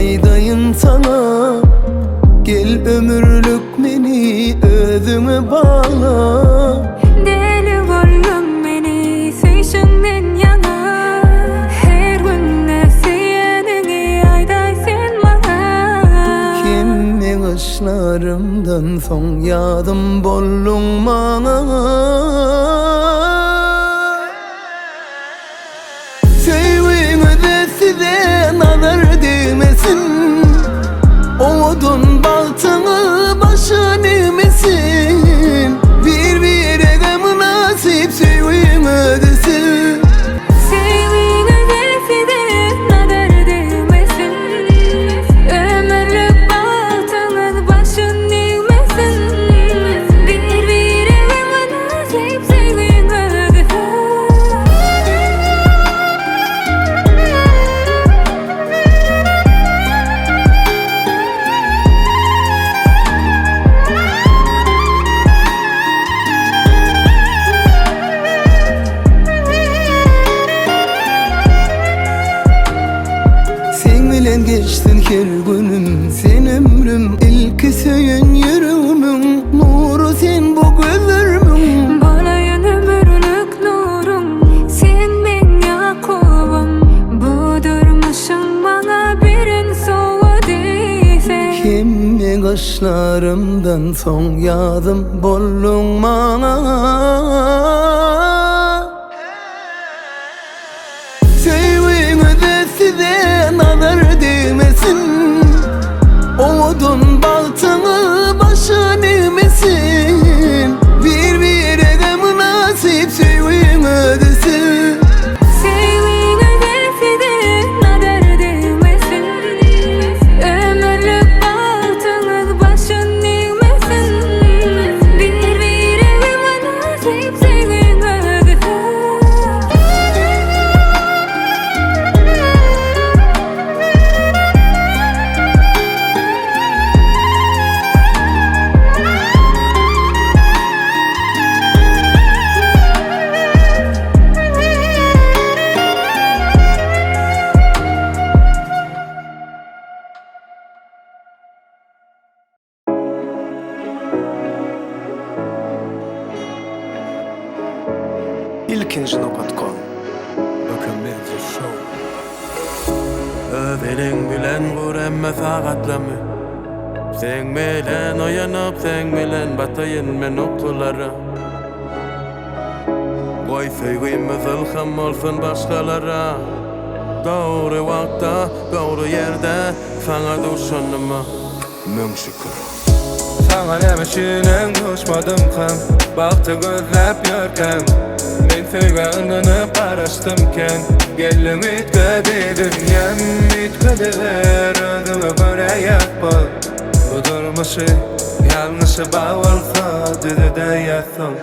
aydayın sana. Gel ömürlük meni özüme bağla. Deli gönlüm meni süýşünden yana. Her günde seýenini aýdaýsyn bana. Kimmi kışlarımdan son yadım bollun bana. Sevgimi size nazar değmesin. Odun baltını başın emesin. Birbirine münasip sevgim ödesin. Sevgini size nazar değmesin. Ömürlük baltını başın eğmesin. Birbirine münasip sevgim ödesin. Sen bilen geçtin her günüm. Sen ömrüm ilk söyün yürümün. Nuru sen bu gözlerimin. Bolayın ömürlük nurum, sen ben Yakubum. Bu durmuşum bana birin soğudiyse. Kimmi kaşlarımdan son yadım bollun bana. Sevgimi size nazar değmesin. Odun baltını başın emesin. Birbirine münasip sevgim ödesin. Sevgini size nazar değmesin. Ömürlük baltını başın eğmesin. Birbirine münasip sevgin ödesin. İlkinci nokta.com Ökümlezi Show. Öveling bilen gur emme sagatlamy. Sen bilen oyanıp sen bilen batayın men oktulara. Goy sevgimiz ilham olsun başkalara. Doğru vakta, doğru yerde sana düşanıma mün şükür. Sana nemişinen düşmadım kan. Baktı gözlep yörken. Men söýgänini paraşdymken. Geldim itgedi dünyam, itgediler özüme göre ýatpal. Bu durmuşy ýalňyşy bagwalsa düzede ýatsam.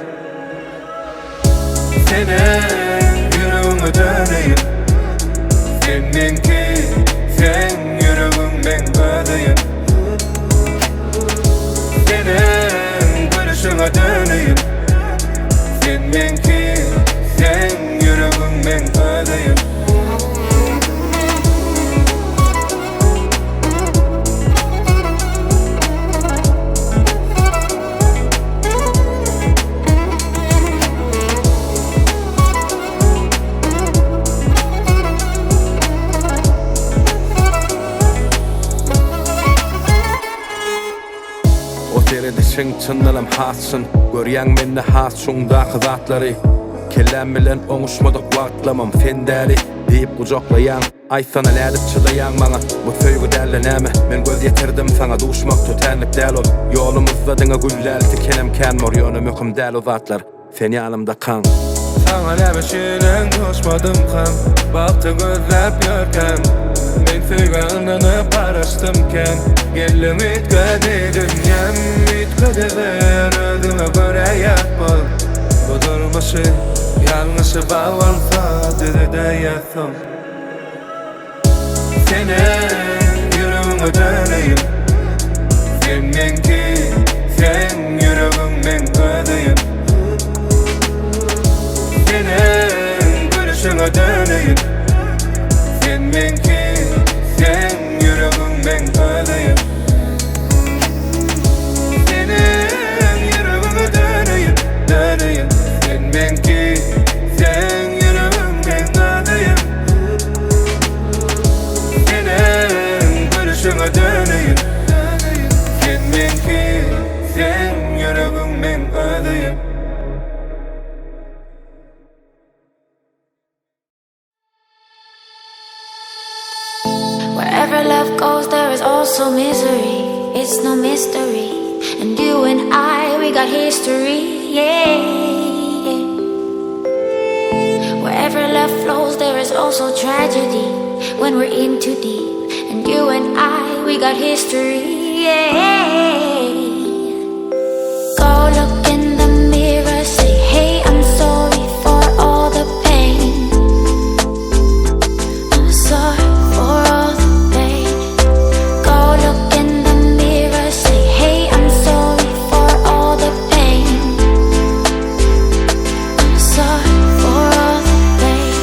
Senin yüreğime döneyim. Seninki, sen yüreğimden ödeyim. Senin görüşüne döneyim. Seninki, sen yüreğimden ödeyim. Dişin çınlanam hatsın. Görýän menne has şuňdaky zatlary. Kellem bilen oňuşmadyk wagtlamam fendäri diýip gujoklaýan. Ay sana nädip çydaýan maňa bu söýgü dälle näme? Men göz ýetirdim sana duşmak tötenlik däl ol. Ýolumyzda diňe güllälti kenem kän mor ýönüm öküm däl o zatlar. Sen ýanymda kan. Sana nämişinen duşmadım kan. Bakty gözläp ýörken. Men söýgänini paraşdymken. Geldim itgedi dünyam, itgediler özüme göre ýatpal. Bu durmuşy ýalňyşy bagwalsa düzede ýatsam. Senin yüreğime döneyim. Seninki, sen yüreğimden ödeyim. Senin görüşüne döneyim. Seninki, sen yüreğimden ödeyim. Senin yüreğime döneyim, döneyim. Sen menki, sen yüreğime ödeyim. Senin gülüşüne döneyim, döneyim. Sen menki, sen yüreğime ödeyim. Wherever love goes, there is also misery. It's no mystery. And you and I, we got history, yeah. Wherever love flows, there is also tragedy when we're in too deep. And you and I, we got history, yeah. Go look in the mirror, say, hey, I'm sorry for all the pain. I'm sorry for all the pain. Go look in the mirror, say, hey, I'm sorry for all the pain. I'm sorry for all the pain.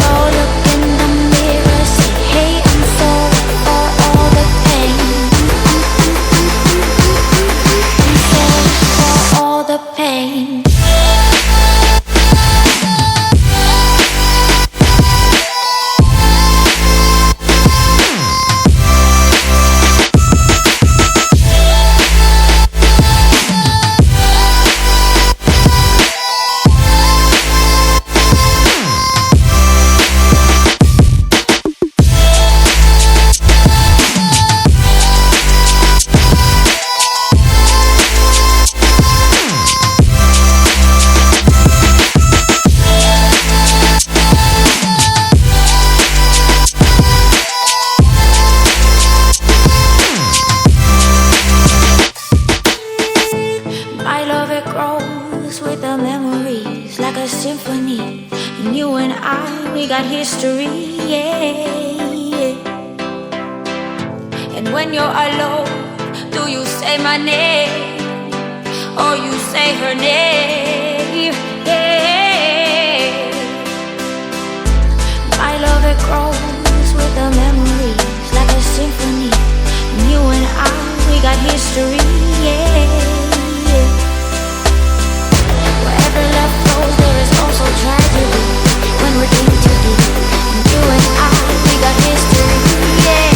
Go look in the mirror, say, hey, I'm sorry for all the pain. I'm sorry for all the pain. My love, it grows with the memories like a symphony. And you and I, we got history, yeah. And when you're alone, do you say my name or you say her name? Yeah. My love, it grows with the memories like a symphony. And you and I, we got history, yeah. Wherever love goes, there is also tragedy when we're in too deep. And you and I, we got history, yeah.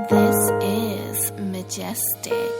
This is Majestic.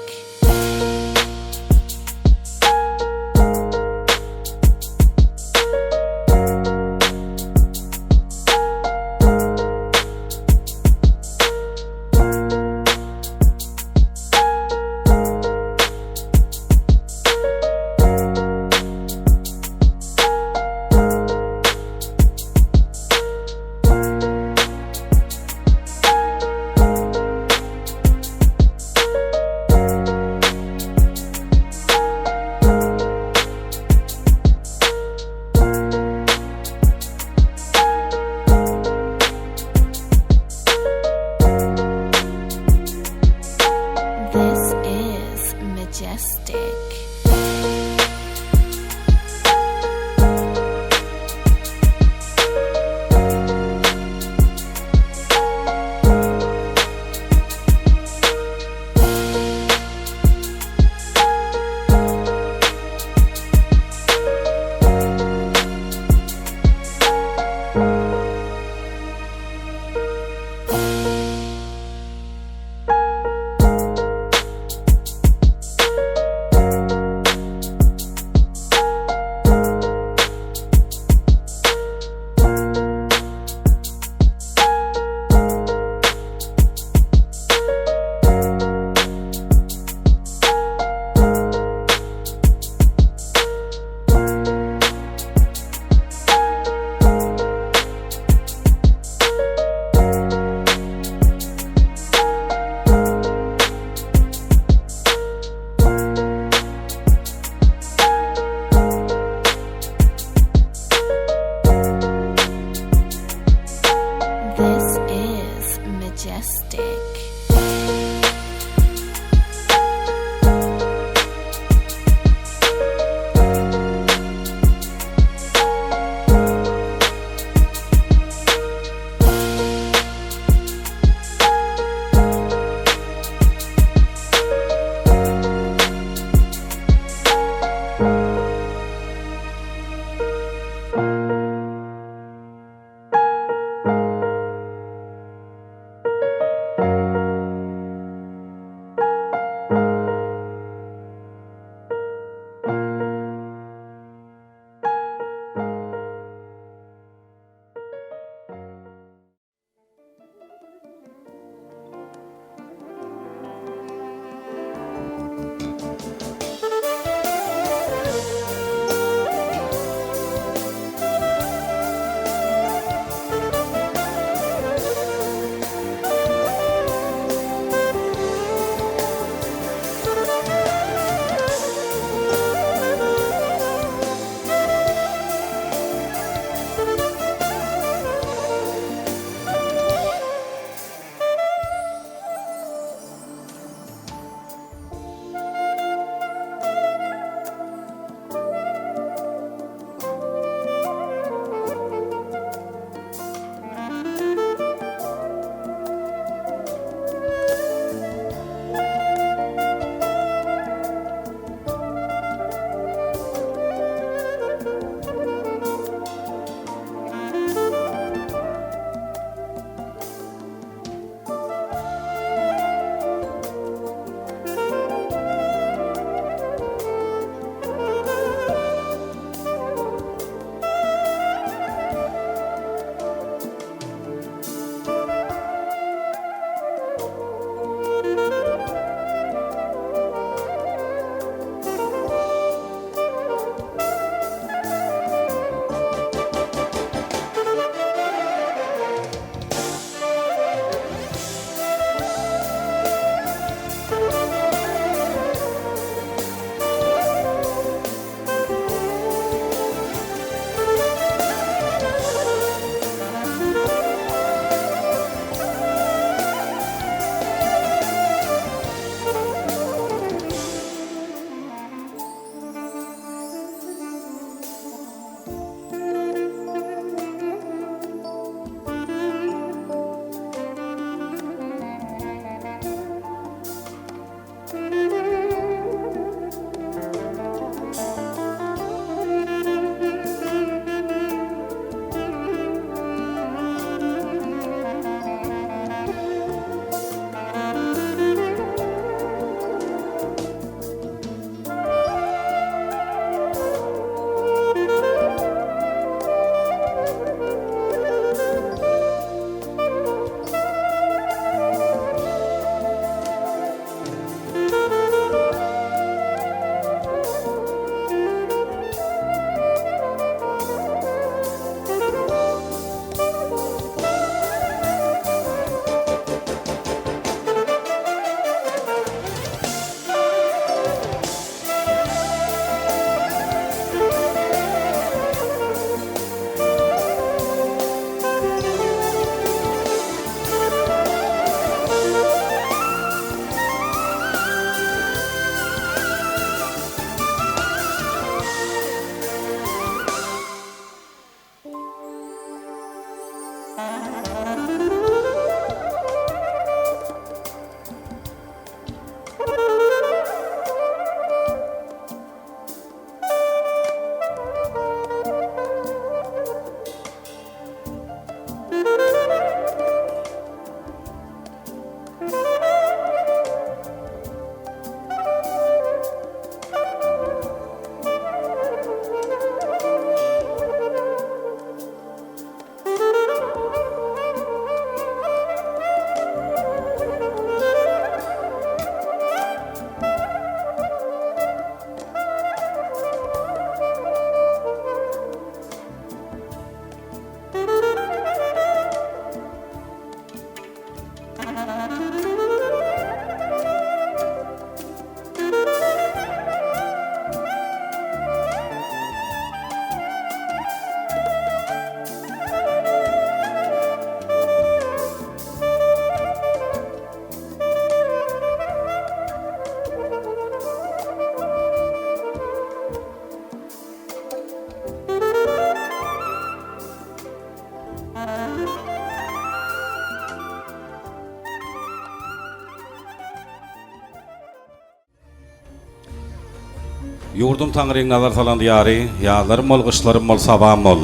Yurdum Tanrı'nın nazar salan diyarı, yağlarım ol, kışlarım ol, sabahım ol.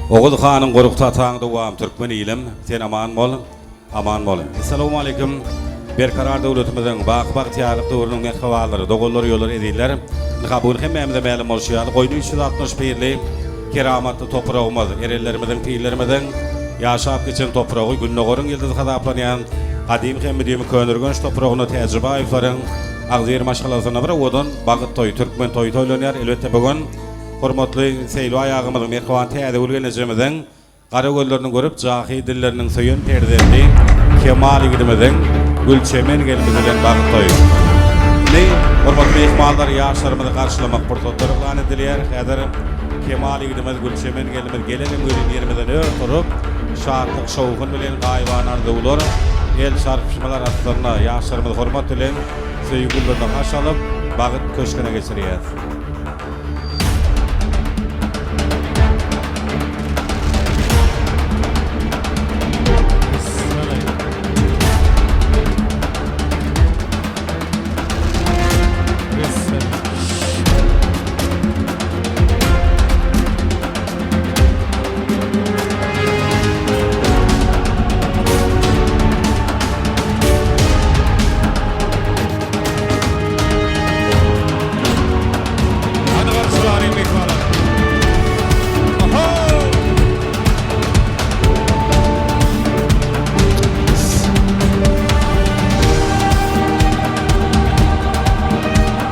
Oğul Han'ın korukta atağın doğam Türkmen ilim, sen aman ol, aman ol. Esselamu aleyküm. Berkarar devletimizin bak tiyarlık doğrunun mekhavalları, doğulları yolları ediller. Kabul hemmemde məlum olşuyalı, koyunu 360 pirli, keramatlı toprağımız, erellerimizin, pirlerimizin, yaşap geçen toprağı, günnogorun yıldızı kadaplanyan, kadim hemmediyemi könürgünç toprağını tecrübe ayıfların, Ağzıyer maşgalasına bir odun, Bağıt toyu, Türkmen toyu toylanıyor. Elbette bugün, hormatly seylo ayağımızın, mekhavan teyade ulgenecimizin, Karagöllerini görüp, cahi dillerinin suyun perdendi, Kemal igidimizin, Gülçemen gelmizden Bağıt toyu. Ne, hormatly mehmallar yaşlarımızı karşılamak fırsatları lan ediliyer. Kader Kemal igidimiz, Gülçemen gelimiz, gelelim ürün yerimizden örtürüp, şartlık şoğun bilen gayvan ardıulur, el şarpışmalar atlarına yaşlarımızı hormat bilen, Söygüllerden haş alıp, Bağıt köşküne geçiriyiz.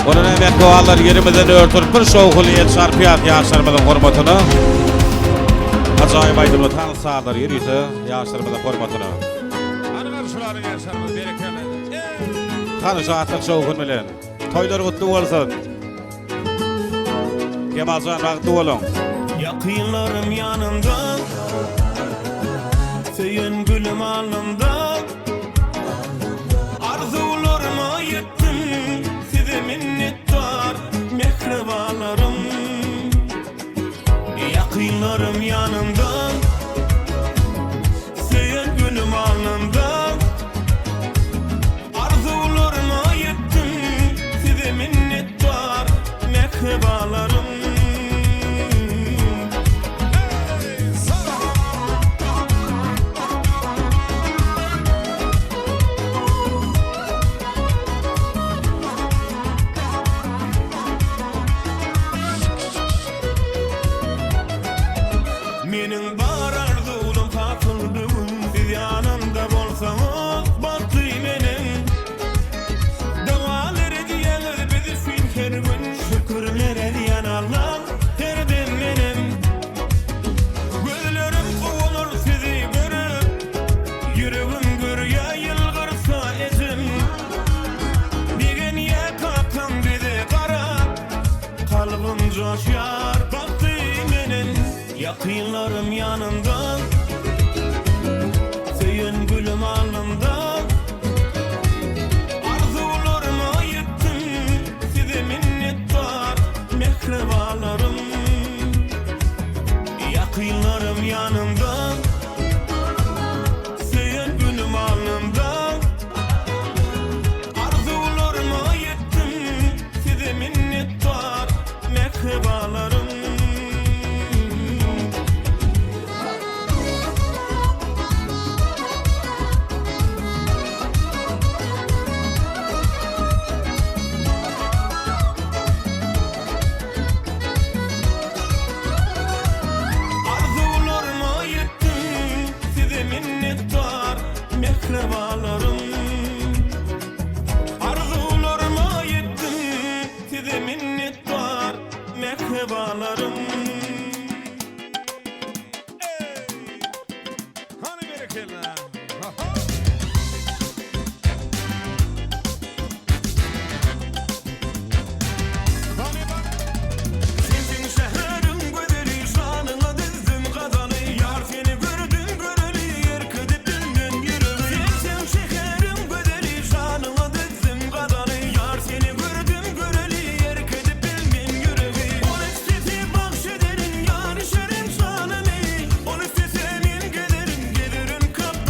Onun emek doğallar yerimizden örtürüp bir şoğuliyet şarpiyat yaşlarımızın hormatını acayip aydınlı tan sağlar yeriyse yaşlarımızın hormatını Anıgarşuların yaşlarımız berekeli Tanış artık şoğun bilen Toylar kutlu olsun Kemalcan rahatlı olun Yakınlarım yanımda Söyün gülüm alnımda Arzularıma yettim Size minnettar mehrebalarım Yakınlarım yanımda Söyün gülüm alnımda Arzularıma yettim Size minnettar mehrebalarım Menin bar arzuğum takıldığım Siz yanımda bolsanız baktı menin Davalar ediyenler bizi fin her gün Şükürler ediyen Allah herden menin Gözlerim kovulur sizi görüp Yüreğim görüye yılgırsa etim Degen ye kaptan bizi kara Kalbim coşar baktı menin Yakınlarım yanımda Söyün gülüm alnımda Arzularıma yettim Size minnettar mehrebalarım Yakınlarım yanımda Söyün gülüm alnımda Arzularıma yettim Size minnettar mehrebalarım Arzularıma yettim Size minnettar mehrebalarım Arzularıma yettim Size minnettar mehrebalarım Hani berekeli Sizin şehrin güzeli şanına dizdim kazanı Yar seni gördüm göreli yer kıdıp dünden yüreği Sizin şehrin güzeli şanına dizdim kazanı Yar seni gördüm göreli yer kıdıp dünden yüreği Ol istesi bahşederin yar şerin şanını Ol istesi senin gelirin gelirin kaptan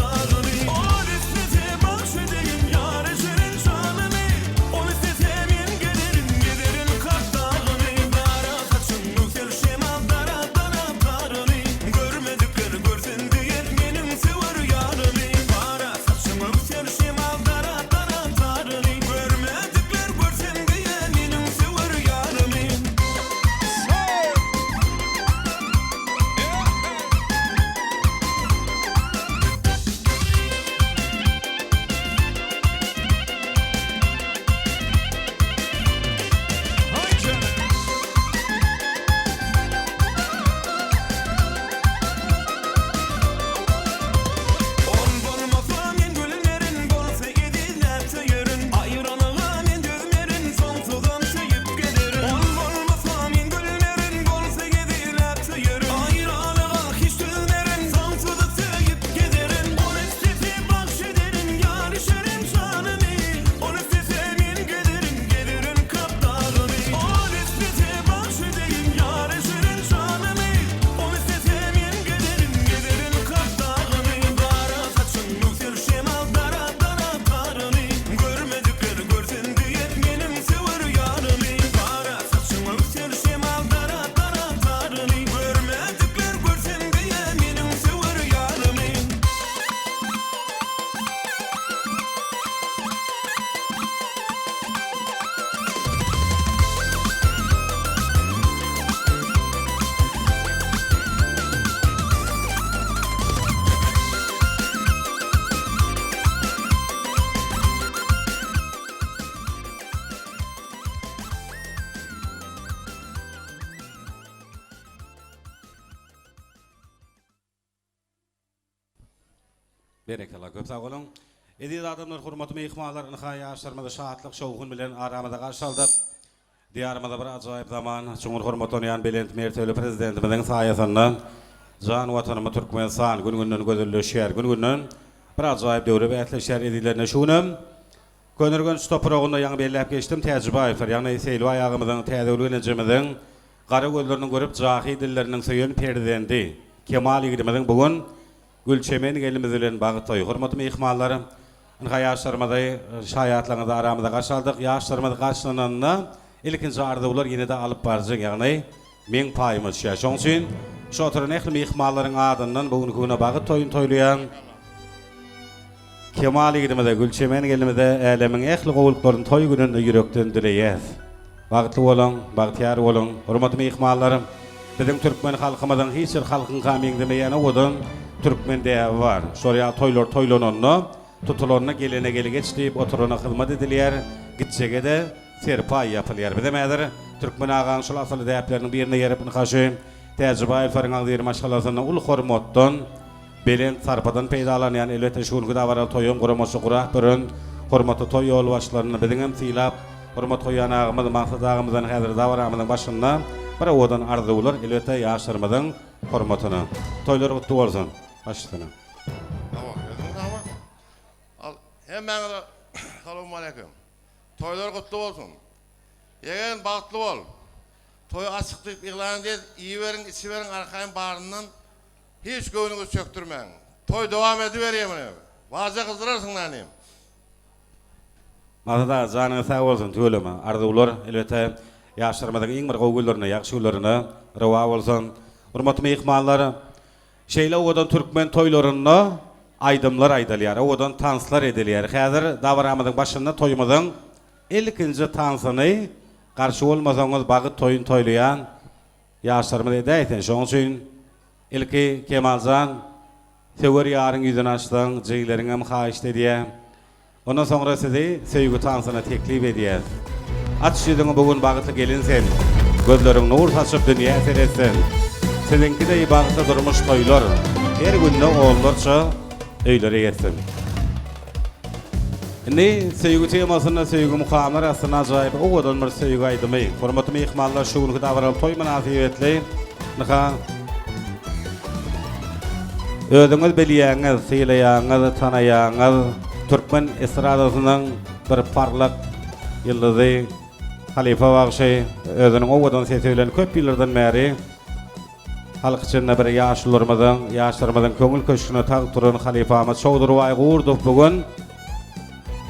Berekeler köp sağ olun. Ediz adamlar, hurmatly mehmanlar, yaşlarymyzy şahatlyk şowgun bilen aramyza garşaldyk. Diyarymyza bir ajaýyp zaman çoňur hormat onaýan Belent mertebeli prezidentimiziň saýasynda jan watanymyz Türkmenistan gün-günden gözelleşýär. Gün-günden bir ajaýyp döwre bätleşýär edilerine şunum. Könürgün stoprogunda ýa belläp geçdim täjribaýyplar. Ýagny seýli aýagymyzyň täzewilgenejimiziň gara gözlerini görüp jahy dilleriniň söýen perdendi. Kemal ýigidimiziň bugun Gülçemen gelimiz bilen bagytly. Hormatly mehmanlarym, yaşlarymyza şaýatlaryňyzy aramyza garşaldyk. Yaşlarymyzy garşylananda ilkinji arzuwlar ýene de alyp barjak, ýagny men paýymyz şä. Şoň üçin şu oturan ähli mehmanlaryň adyndan bugün güne bagyt toýun toýlaýan Kemal ýigidimize Gülçemen gelimizeälemiň ähli gowulklaryny toý gününde ýürekden dileýär. Bagytly bolan, bagtyar bolan. Hormatly mehmanlarym, biziň türkmen halkymyzyň hiç bir halkyň kamyňdemeýäne odan Türkmen däbi bar. Şorya toýlar toýlananda tutulanyna gelene gele geçip oturana hyzmat edilýär. Gitjege de serpa ýapylýar. Bilemädir, Türkmen agaň şol asaly däpleriniň birine ýerip haşy täjribaýy Faraňazyr maşgalasyny ul hormatdan Belent sarpadan peýdalanýan elbetde şol gıdawara toýun guramasy guraq birin hormatly toý ýol başlaryny biziň hem syýlap hormat goýan agymyz maksat agymyzdan häzir dawaramyzyň başynda bir odan arzuwlar elbetde ýaşlarymyzyň hormatyna toýlar gutly bolsun. Başlygyna. Al hemmeňe salamu aleykum. Toýlar gutly bolsun. Ýegen bagtly bol. Toy açykdyk iglan edip, iýiberin, içiberin arkaýyn baryndan hiç göwnüňizi çöktürmeň. Toy dowam ediberýär. Waza gyzdyrarsyň näme? Mazda janyňyz sag bolsun tööleme. Arzuwlar elbetde ýaşlarymyzyň iň bir gowgullaryna, ýagşy gularyna rawa bolsun. Hormatly mehmanlar, şeýle odan türkmen toýlaryna aýdymlar aýdalýar, odan tanslar edilýär. Häzir dawaramyzyň başynda toýumyzyň ilkinji tansyny garşy bolmasaňyz bagyt toýun toýlaýan ýaşlarymyz edäýten. Şoň üçin ilki Kemaljan sewer ýaryň ýüzüni açdyň, jeýleriň hem haýyş edýär. Ondan soňra sizi söýgü tansyna teklip edýär. Açýdyň bugun bagytly gelin sen. Gözleriň nur saçyp dünýä seretsen. Sizinki de ibadatda durmuş toýlar. Her günde oğullarça öýlere ýetsin. Indi söýgü temasyna söýgü mukamlar aslında ajaýyp owadan bir söýgü aýdymy. Hormatly mehmanlar, şu günki dawral toý münasibetli. Naha özüňiz bilýäňiz, syýlaýaňyz, tanaýaňyz türkmen estradasynyň bir parlak ýyldyzy Halifa Bagşy özüniň owadan seslen köp ýyllardan bäri halk içinde bir yaşlarymyzyň köňül köşküne tag turan halifamyz Şowdurbaý Gurdup bugun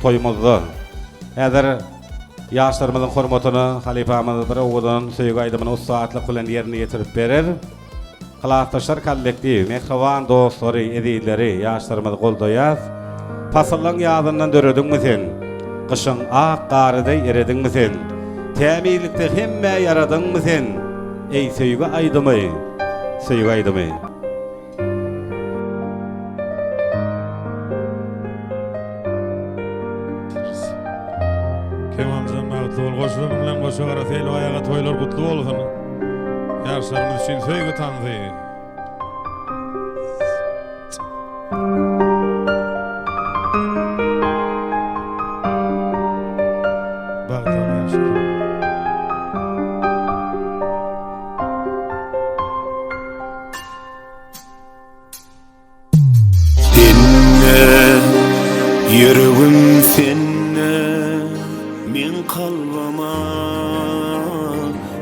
toýumyzda. Häzir yaşlarymyzyň hormatyny halifamyz bir owadan söýgü aýdymyny usatlyk bilen ýerine ýetirip berer. Halakdaşlar kollektiw, mehriban dostlary, edileri yaşlarymyzy goldaýar. Pasallaň ýazyndan dörediňmi sen? Gyşyň ak garyday erediňmi sen? Tämilikde hemme ýaradyňmy sen? Ey söýgü aýdymy? Söýgü aýdymy? Kemaljan bagtly bol, goşulyň bilen goşa gara seýli aýaga toýlar gutly bolsun. Ýaşlarymyz üçin söýgü tansy. Yüreğim senne, min kalbama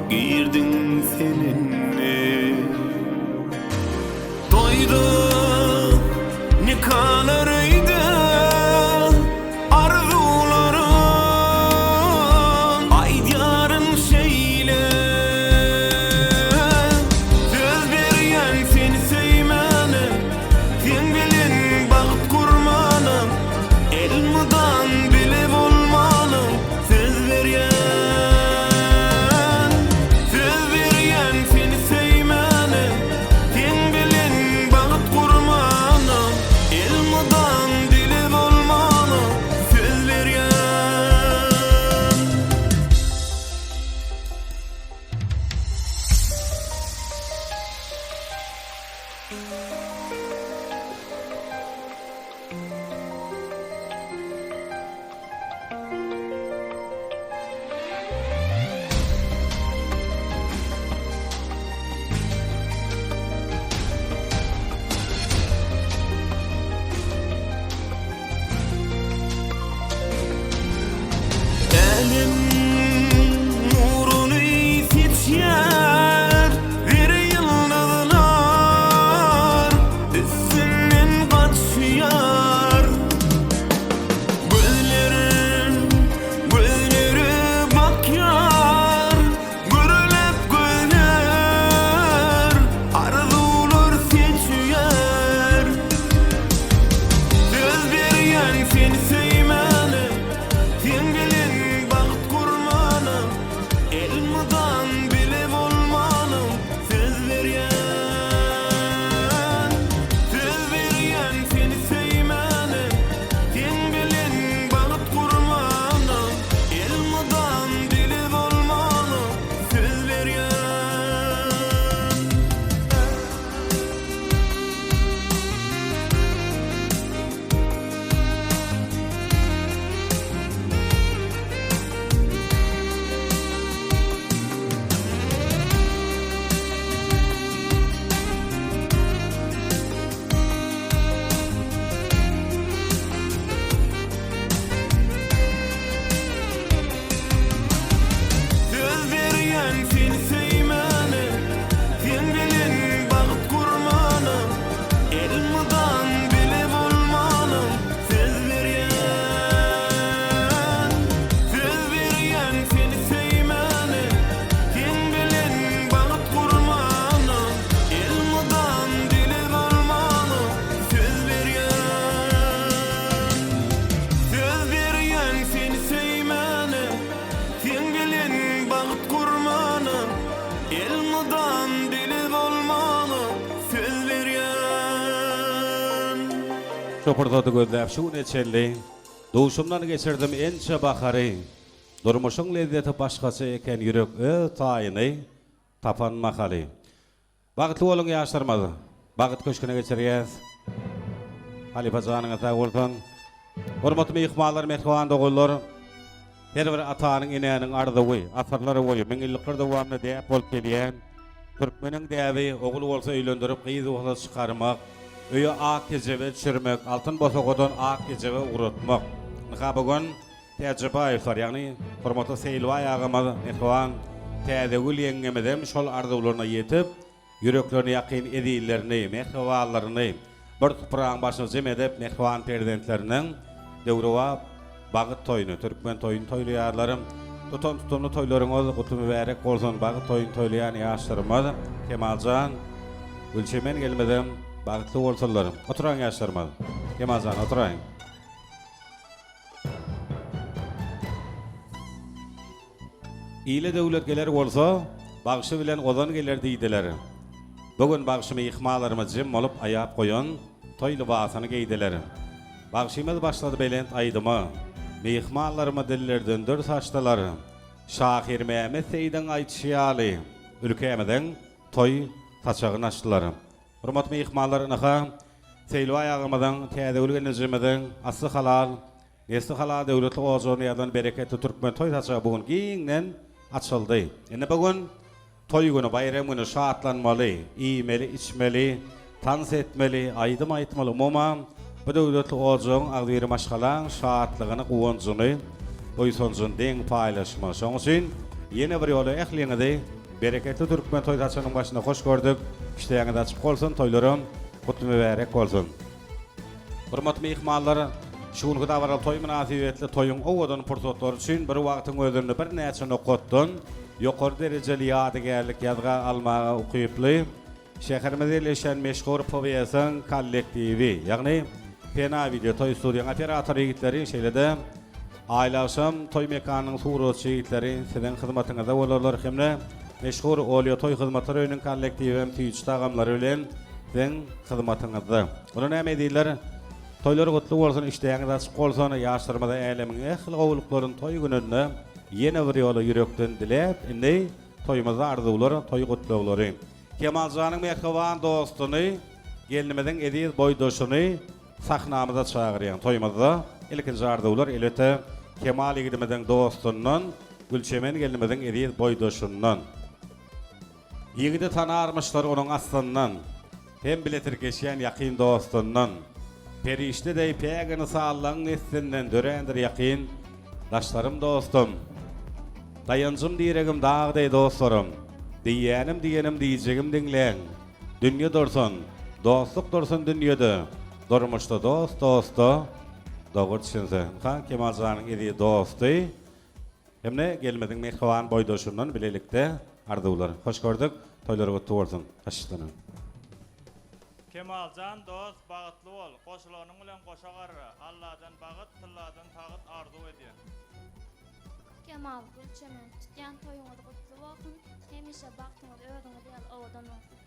girdin seninle. Doydu nikalarıydı arzularım, aydyarın şeyle. Söz veriyen seni sevmene, sen bilin baht kurmanım. Elmudan bile olmalım, söz veriyen seni sevmene, sen bilin baht kurmanım. Elmudan bile olmalım, söz veriyen. şu fırsatı gözläp şu neçelli duşumdan geçirdim ençe baharı. Durmuşun lezzeti başkası eken yürek tayını tapan makali. Bagıtlı olun yaşarmadı. Bagıt köşküne geçiriyez. Halifa canına sağ olsun. Hormatly mehmanlar, mehman dogullar. Her bir atanın inenin ardıwy, asarlary boyu min illikler dowamında däp bolup gelýän Türkmeniň däbi ogul bolsa öýlendirip gyzy bolsa çykarmak, öýe ak gejebe çürmek, altyn bosogodan ak gejebe uratmak. Nä bugun täjribaýlar, ýagny hormatly Seýlway agama mehman täze gülýeňemedem şol ardywylaryna ýetip, yüreklerini ýakyn edýärlerini, mehmanlaryny bir tupraň başyna jem edip mehman prezidentleriniň döwrewa Bagyt toyunu, Türkmen toyunu toylaýarlarym, tutumly toylaryňyz gutumy bärek bolsun. Bagyt toyunu toylaýan ýaşlarymyz, Kemaljan, Gülçemen gelmedem, bagytly bolsunlar. Oturaň ýaşlarymyz. Kemaljan, oturaň. Ýyly döwlet geler bolsa, bagşy bilen ozan geler diýdiler. Bugün bagşy mehmanlarymyz jem bolup aýap goýan toy libasyny giydiler. Bagşymyz başlady belent aýdymy. Mehmanlarıma dillerden dör saçtalar. Şahir Mehmet Seýdiň aýtýaly ülkemizden toy saçagyny açdylar. Hormatly mehmanlar, naha Seýlway agamadan täze ölgenizimizden asly halal, esli halal döwletli ozony ýadan bereketli Türkmen toy saçagy bugün giňden açyldy. Ene bugün toy güni, bayram güni şatlanmaly, iýmeli, içmeli, tans etmeli, aýdym aýtmaly. Umumam bu döwletli ozoň agdyry maşgalan şahatlygyny, guwanjyny, oýsonjyny deň paýlaşma. Şoň üçin ýene bir ýola ähliňizde bereketli Türkmen toý saçanyň başyna hoş gördük. İşleýäňiz açyk bolsun, toýlarym gutly mübarek bolsun. Hormatly mehmanlar, şu gün da toy münasibetli toýuň owadan pursatlary üçin bir wagtyň özünde bir näçe nokotdan ýokary derejeli ýadygerlik ýazga almaga ukyply şäherimize ýerleşen meşhur powiýasyň kollektiwi, ýagny Pena video toy studiýaň operatory ýigitleri şeýlede aýlaşam toy mekanynyň suratçy ýigitleri siziň hyzmatyňyzda bolarlar hemde meşhur olýa toy hyzmatlary öňüň kollektiwi hem tüýçi tagamlary bilen siziň hyzmatyňyzda. Ony näme diýler? Toylar gutly bolsun, işleýäňiz açyk bolsun, ýaşlarymyza älemin ähli gowluklaryň toy gününde ýene bir ýola ýürekden dilep, indi toýumyza arzuwlar, toy gutlulary. Kemalzanyň mehriban dostuny, gelinimizden ediz boýdoşuny sahnamyza çagyrýan toýumyzda ilkinji arzuwlar elbetde Kemal ýigidimizden dostundan, Gülçemen gelinimizden ediz boýdoşundan. Ýigidi tanarmyşlar onuň aslyndan, hem biletirkeşýän ýakyn dostundan. Perişte de peýgini sağlaň neslinden dörendir ýakyn. Daşlarym dostum, dayanjym diýeregim dağday dostlarym. Diýenim diýjegim diňleň. Dünýe dursun, dostluk dursun dünýede. Durmuşda dosta, dogry düşünse. Kemalzanyň edi dosty. Hemne gelmediň mehriban boýdoşundan bilelikde arzuwlar. Hoş gördük. Toýlar gutly bolsun. Haşytanyň. Kemaljan dost bagytly bol, goşulanyň bilen goşagar, Allahdan bagyt, Tilladan tagyt arzu edýär. Kemal, Gülçemen, tutýan toýuňyz gutly bolsun, hemişe bagtyňyz öňüňe diýen owadan bolsun.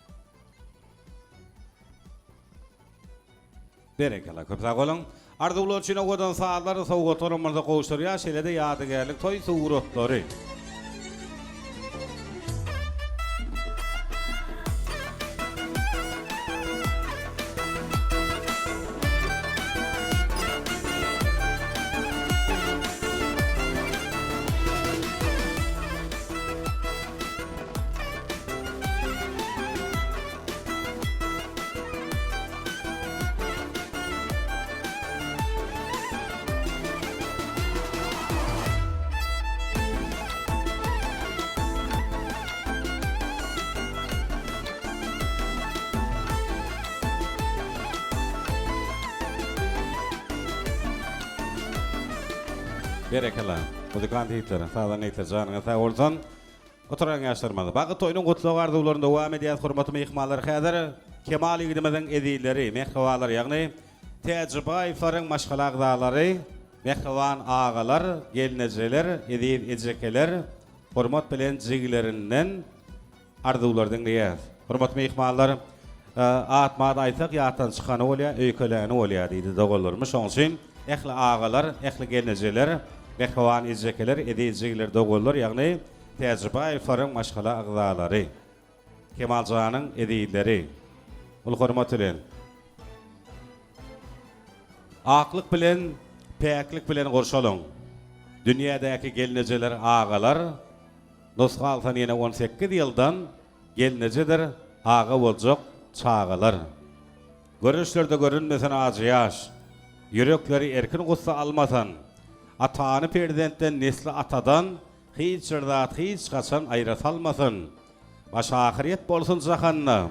Berekala, köp sag bolun. Arzuwlar üçin owadan saatlar sowgatlarymyza gowuşdurýar, şeýlede ýadygerlik toy suratlary. Berekala. Muzikan diýipler, sağdan eýtler janyňa sag bolsun. Oturaň ýaşlarymyz. Bagyt toýunyň gutly arzuwlaryny dowam edýär hormatly mehmanlar. Häzir Kemal ýigidimizden edileri, mehribanlar, ýagny täjribaýlaryň maşgalagdalary, mehriban agalar, gelnejeler, edip ejekeler, hormat bilen jigilerinden arzuwlar dinleýär. Hormatly mehmanlar, atmad aytak yatan çıkanı bolýar, öýkeleni bolýar diýdi dogallarymyş. Şoň üçin ähli agalar, ähli gelnejeler, behwan izjekeler, edijekler dogallar, ýagny täjribe aýfaryň maşgala agzalary. Kemaljanyň ediýleri. Ul hormat bilen. Aklyk bilen, päklik bilen gorşalyň. Dünýädäki gelnejeler, agalar, Nosgaltan ýene 18 ýyldan gelnejedir, aga boljak çağalar. Görüşlerde görünmesen acı yaş, yürekleri erkin gussa almasan, atany perdentten nesli atadan, hiç zat hiç kaçan aýratalmasın. Baş ahiret bolsun jahanna,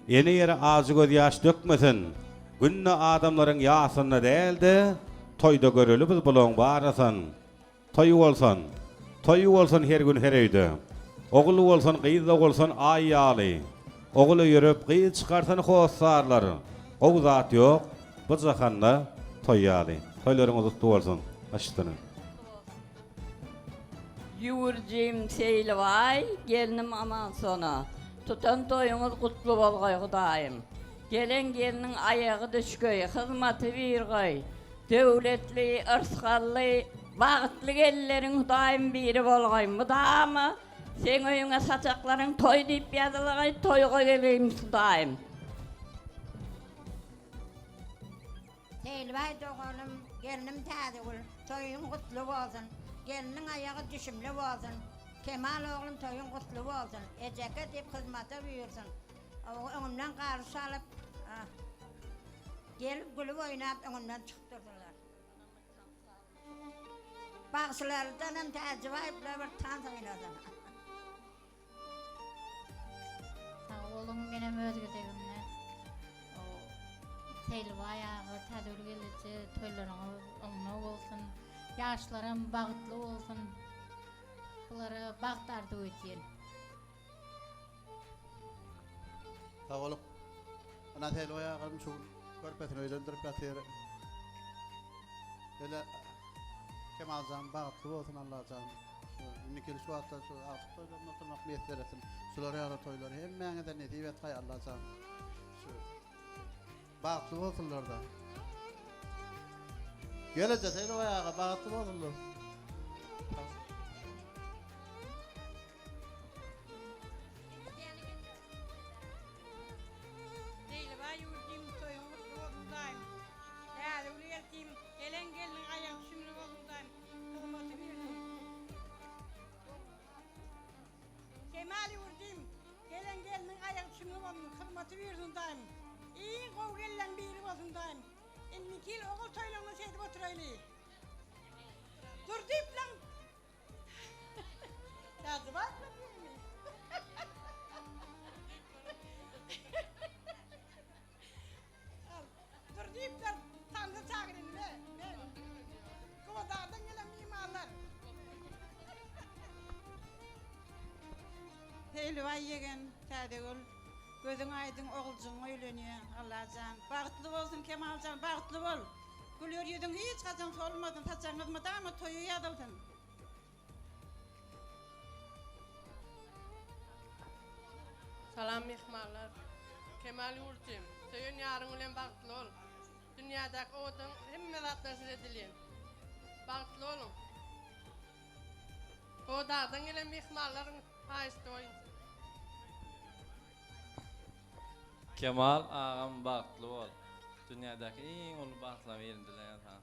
ene ýere acı göz yaş dökmesin. Günne adamlaryň ýasyny däldi, toýda görülüp bulan barasyn. Toy bolsan her gün her öýde. Ogly bolsan gyýda bolsan aýaly. Ogly ýörüp gyýy çykarsan hossarlar. O zat ýok, bu jahanna toýýaly. Toýlaryňyz utdy bolsun. Başdyny. Ýurjym seýleway, gelinim aman sona. Tutan toýuňyz gutly bolgoý Hudaýym. Gelen geliniň aýagy düşgöý, hyzmaty bergoý. Döwletli, ırsgally, bagtly gelleriň Hudaýym biri bolgoý. Mudamy sen öýüňe saçaklaryň toý diýip ýazylagy, toýga geleyim Hudaýym. Seýleway doganym, gelinim täzegül, toýuň gutly bolsun. Geliniň aýagy düşümli bolsun. Kemal oglum toýuň gutly bolsun. Ejeke diýip hyzmata buyursun. Öňümden garşy alyp, gelip gülüp oýnap öňümden çykdyrdylar. Bagşylardan hem täzewayplar bir tans oýnady. Oğlum benim özgedegimne o seýleway agy täzeli gelýär, toýlaryň oňna bolsun, ýaşlarym bagtly bolsun. Bulary bagtardy öýtýän. Sağ olun. Ana seýleway agym şu görpetini öýlendirip ýatyr. Böyle Kemaljan bagtly bolsun Allahjan. Nikil şu hatta şu artık toýlarynda oturmak meselesi. Şular ýara toýlar hemmäňe de nedip etýär Allahjan. Şu bagtly bolsunlar da. Gelece seýleway aga bagtly bolsunlar. Seýleway ýurjym toýuň gutly bolsun daýym. Täzeli geldim, gelen geliniň aýagy düşümli bolsun daýym. Hyzmaty berdim. Kemal ýurjym, gelen geliniň aýagy düşümli bolsun, hyzmaty berdim daýym. Iň gowy gelen biri bolsun daýym. Nikil ogul toýlaryna sedip oturaýly. Dur diýip lan. Täze bakma diými? Dur diýip lan tandy çagyryny be. Kowadardan gelen mimarlar. Seýleway ýegen täzegül. Gözüň aýdyn oguljaň öýlenýär Allahjan. Bagtly bolsun Kemaljan, bagtly bol. Gülýär ýüzüň hiç gaçan solmasyn, saçaňyz madama toýy ýadylsyn. Salam mehmanlar. Kemal ýurjym, söýün ýaryň bilen bagtly bol. Dünýädäki oduň hemme zatlarsy edilýän. Bagtly bolun. Kowadardan gelen mehmanlaryň haýsy oýun. Kemal ağam bagtly bol. Dünýädäki iň uly bagtlar ýerindeler ha.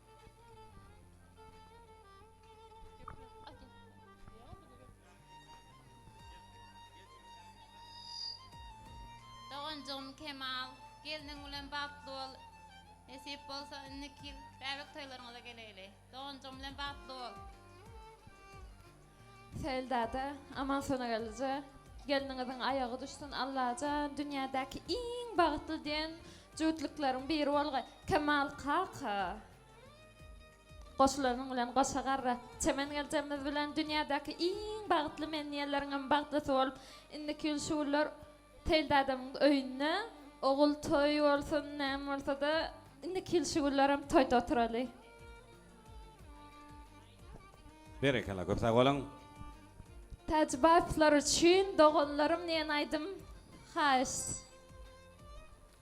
Doganjym Kemal, geliniň bilen bagtly bol. Nesip bolsa Nikil, bäbek toýlaryňyza geleli. Doganjym bilen bagtly bol. Seýldäde aman sona gelýär. Geliniňiziň aýagy düşsün Allahja, dünýädäki iň bagtly diýen jüwtlükleriň biri bolgy Kemal Kaka. Goşularyň bilen goşagarra, çemen geljemiz bilen dünýädäki iň bagtly menýärleriň bagtlysy bolup, indi külşürler teýldädemiň öýüne, ogul toý bolsun, näme bolsa da indi külşürler hem toýda oturaly. Berekala, köp sag bolan. Täjribeler üçin doganlarym näme aýdym? Haýs.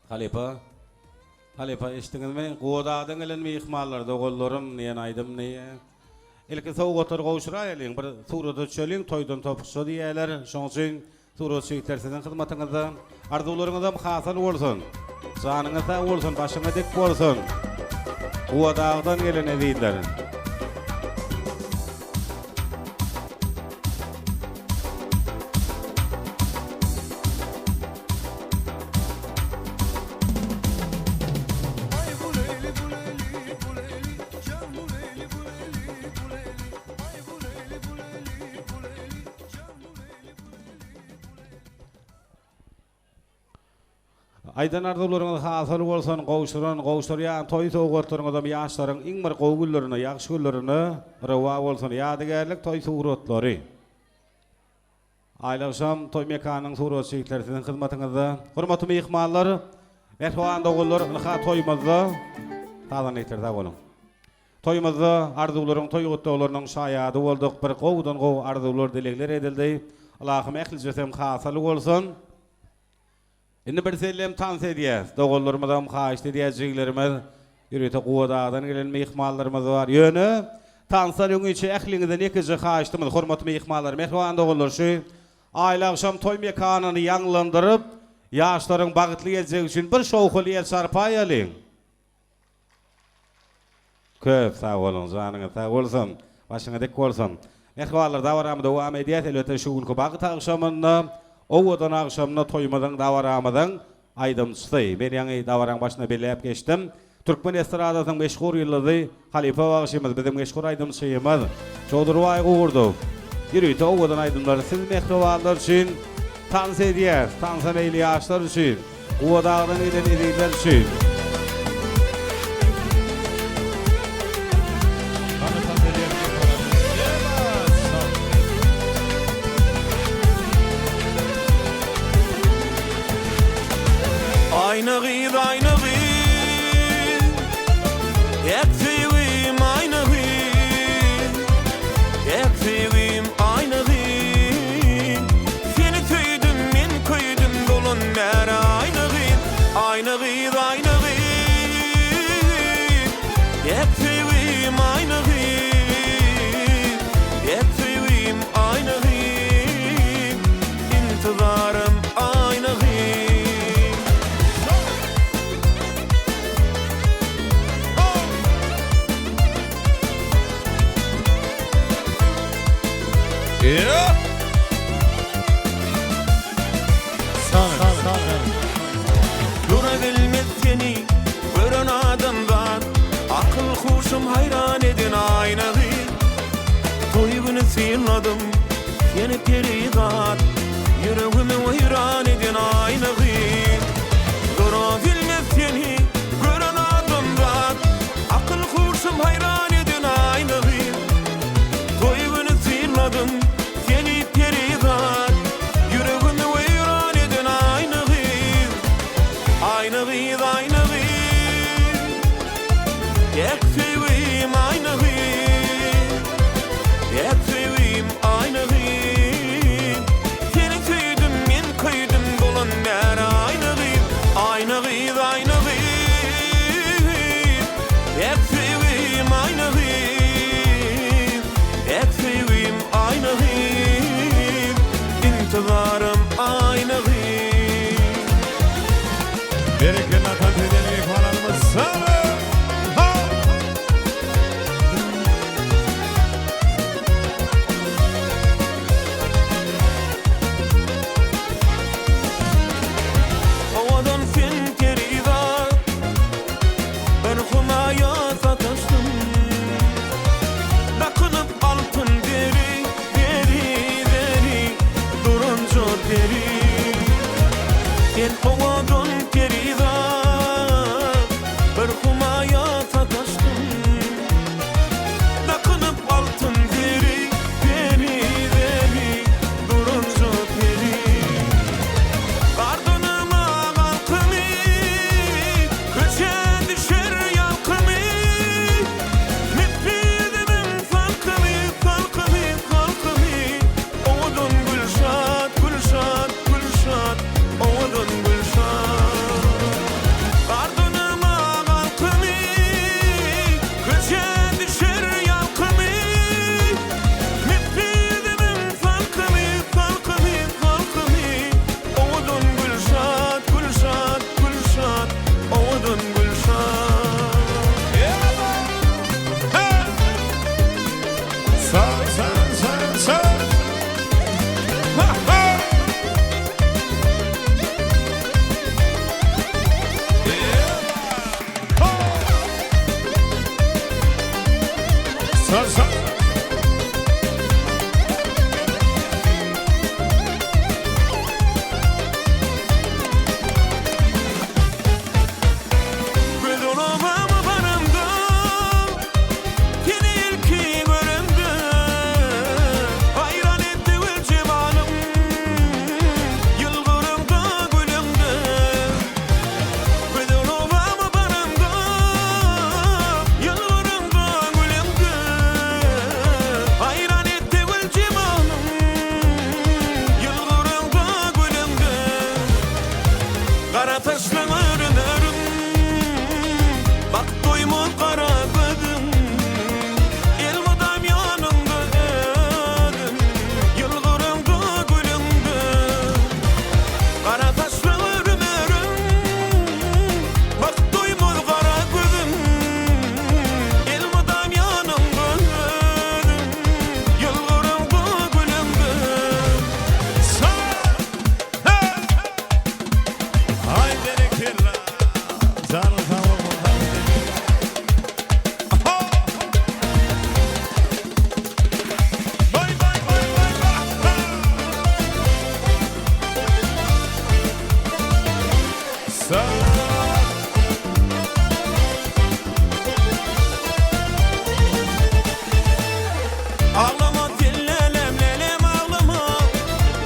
Halipa eştiňizmi? Godadan gelen mehmanlarda gollarym niýe aýdym niýe? Ilki soğuk otur goşuraýalyň, bir surata çöliň, toýdan topuşsa diýerler. Şoň üçin surat çeklersiň hyzmatyňyzda arzularyňyza hasal bolsun. Janyňyzda bolsun, başyňa dik bolsun. Godadan gelen edýler. Aydan arzularyňyz hasal bolsun, gowşuran, toý sowgatlaryňyza ýaşlaryň iň bir gowgullerini, ýagşy günlerini rawa bolsun, ýadygerlik toý suratlary. Aýlaşam toý mekanyň surat çekleriniň hyzmatyňyzda. Hormatly mehmanlar, merhaban dogullar, ha toýmazda tadan etirde bolun. Toýmazda arzularyň, toý gutdaglarynyň şaýady boldyk, bir gowdan gow arzular dilekler edildi. Allahym ähli jesem hasal bolsun. Indi bir sellem tans edýäs. Dogullarymyzam haýyşdy diýejeklerimiz, ýürete Gowadadan gelen mehmanlarymyz bar. Ýöne tanslar öňüçe ähliňizden ekiji haýyşdymyz. Hormatly mehmanlar, merhaban dogullar, şu aýla akşam toý mekanyny ýanglandyryp, ýaşlaryň bagtly geljek üçin bir şowkul ýer sarpaýalyň. Köp sag bolun, janyňyz sag bolsun, başyňa dik bolsun. Mehmanlar dawaramda dowam edýär, elbetde şu günki bagyt akşamynda Owadan akşamna toýmadan dawaramydan aýdymçysy. Men ýa-ni dawaraň başyna belläp geçdim. Türkmen estradasynyň meşhur ýyldy Halipa bagşymyz, bizim meşhur aýdymçymyz. Çodurway gurdu. Ýürüýte owadan aýdymlar siz mehribanlar üçin, tans edýär, tansan eýli ýaşlar üçin, Owadadan gelen edýler üçin. Aynı gıydı, aynı gıydı, eksivim aynı gıydı, eksivim aynı gıydı. Seni tüydüm, men köydüm, dolun nere aynı gıydı, aynı gıydı, aynı gıydı, eksivim aynı gıydı, eksivim aynı gıydı, intizarım aynı gıydı. Yeah. Dura bilmez seni gören adamlar, akıl huşum hayran edin aynalı. Toyunu sıyırladım seni perigat, yüreğimi hayran edin aynalı. Dura bilmez seni gören adamlar, akıl huşum hayran edin aynalı. Toyunu sıyırladım seni perigat, yüreğimi hayran edin aynalı. Aynı gıyız, aynı gıyız, eksivim aynı gıyız, eksivim aynı gıyız. Seni tüydüm, men köydüm, dolan nere aynı gıyız, aynı gıyız, aynı gıyız, eksivim aynı gıyız, eksivim aynı gıyız, intizarım aynı gıyız. Bereketli tans eden mehmanlarymyz sana. Owadan sen kerida, ben humaya sataştım. Bakınıp altın deri, deri, deri, durunca deri. Ben owadan kerida, Canım sağ ol. Ağlama tellelem lelem ağlama,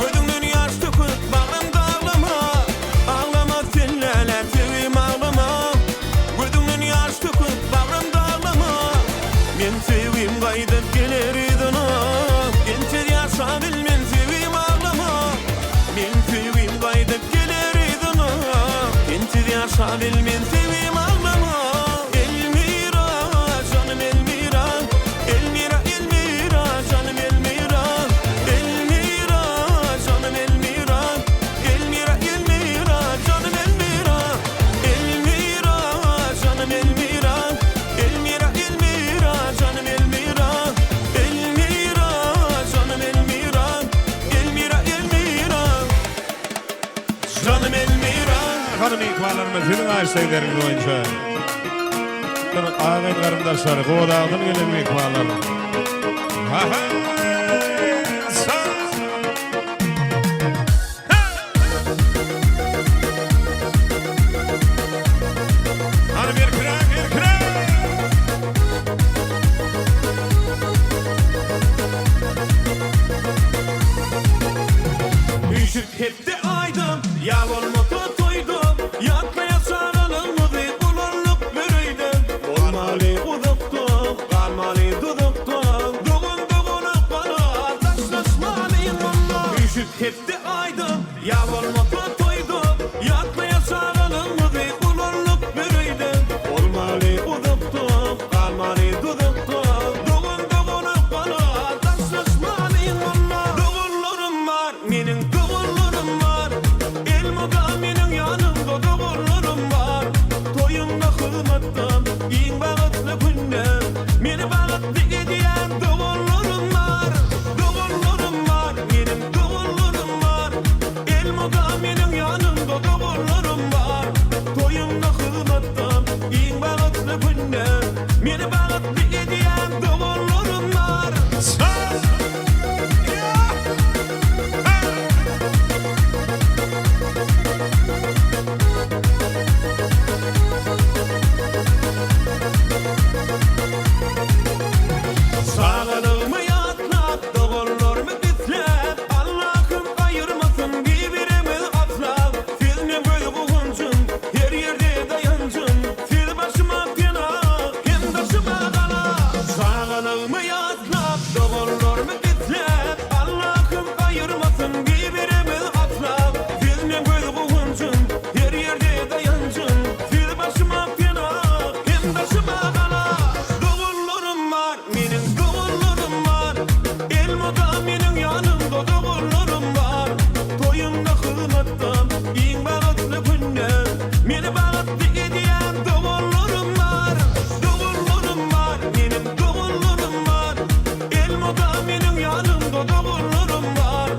gözümün yaş döküp bağrımda ağlama. Ağlama tellelem sevim ağlama, gözümün yaş döküp bağrımda ağlama. Men sevim qaydıp geler idin gençer yaşa bilmen sevim ağlama. Men sevim qaydıp geler idin gençer yaşa bilmen sevim ağlama. Elmira canım Elmira, Elmira Elmira canım Elmira, Elmira canım Elmira, Elmira Elmira canım Elmira, Elmira canım Elmira, Elmira Elmira canım Elmira, Elmira canım Elmira, Elmira Elmira canım Elmira. Hanım ikballarıma sizin ağaçtaylarınız oyunca. Ağabey karındaşları, kovdağıdın gelen ikballarım. Ha ha! Hadi bir kırak, bir kırak! Üşüp hepti aydım, yağmurlu toydum. Yakmaya saralım mı bir bulanlık bürüydüm. Olmalı uduktum, kalmalı duduktum. Doğun doğunu bana taşlaşmalıyım onunla. Üşüp hepti aydım, yağmurlu toydum. Yakmaya saralım mı bir bulanlık bürüydüm. Olmalı uduktum, kalmalı duduktum. Doğun doğunu bana taşlaşmalıyım onunla. Doğullarım var, benim doğullarım var. Elmogami'nin yanında doğullarım var. Toyumda hırmattan, in bağıtlı günler. Beni bağıtlı ediyen doğullarım var. Doğullarım var, benim doğullarım var. Elmogami'nin yanında doğullarım var. Toyumda hırmattan, in bağıtlı günler. Beni bağıtlı ediyen doğullarım var. Sağlığımı yatlat, doğullarımı bitlep. Allah'ım ayırmasın birbirimi atlap. Filmin böyle buğuncum, her yerde dayancım. Fil başıma fena, hem taşıma kala. Sağlığımı yatlat, doğullarımı bitlep. Allah'ım ayırmasın birbirimi atlap. Filmin böyle buğuncum, her yerde dayancım. Fil başıma fena, hem taşıma kala. Doğullarım var, benim doğullarım var. Elmogami'nin yanında doğullarım var. Toyumda hırmattan, in bağıtlı günler. Beni bağıtlı ediyen doğullarım var. Doğullarım var, benim doğullarım var. Elmogami'nin yanında doğullarım var.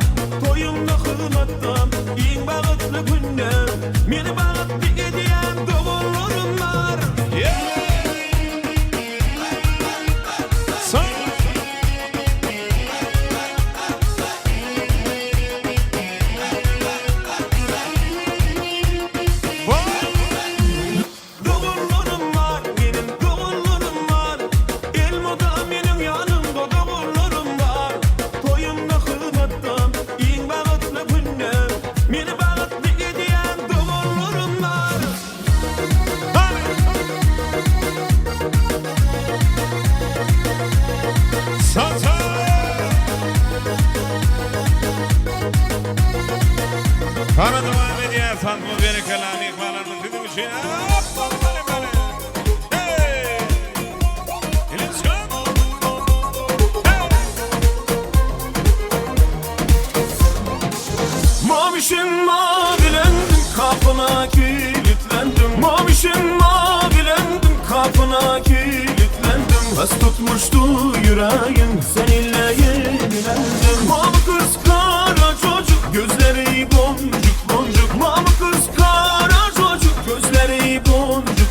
Toyumda hırmattan, in bağıtlı günler. Beni bağıtlı ediyen doğullarım var. Doğullarım var, benim doğullarım var. Elmogami'nin yanında doğullarım var. Toyumda hırmattan, in bağıtlı günler. Beni bağıtlı ediyen doğullarım var. Bana devam ediyor, sanmı beni kalan ikballarımı sizin için. Hey! Let's go! Mavişim mavilendim, kapına kilitlendim. Mavişim mavilendim, kapına kilitlendim. Has tutmuştu yüreğim, seninle yenilendim. Mavi kız kara çocuk, gözleri boncuk boncuk. Mavi kız kara çocuk, gözleri boncuk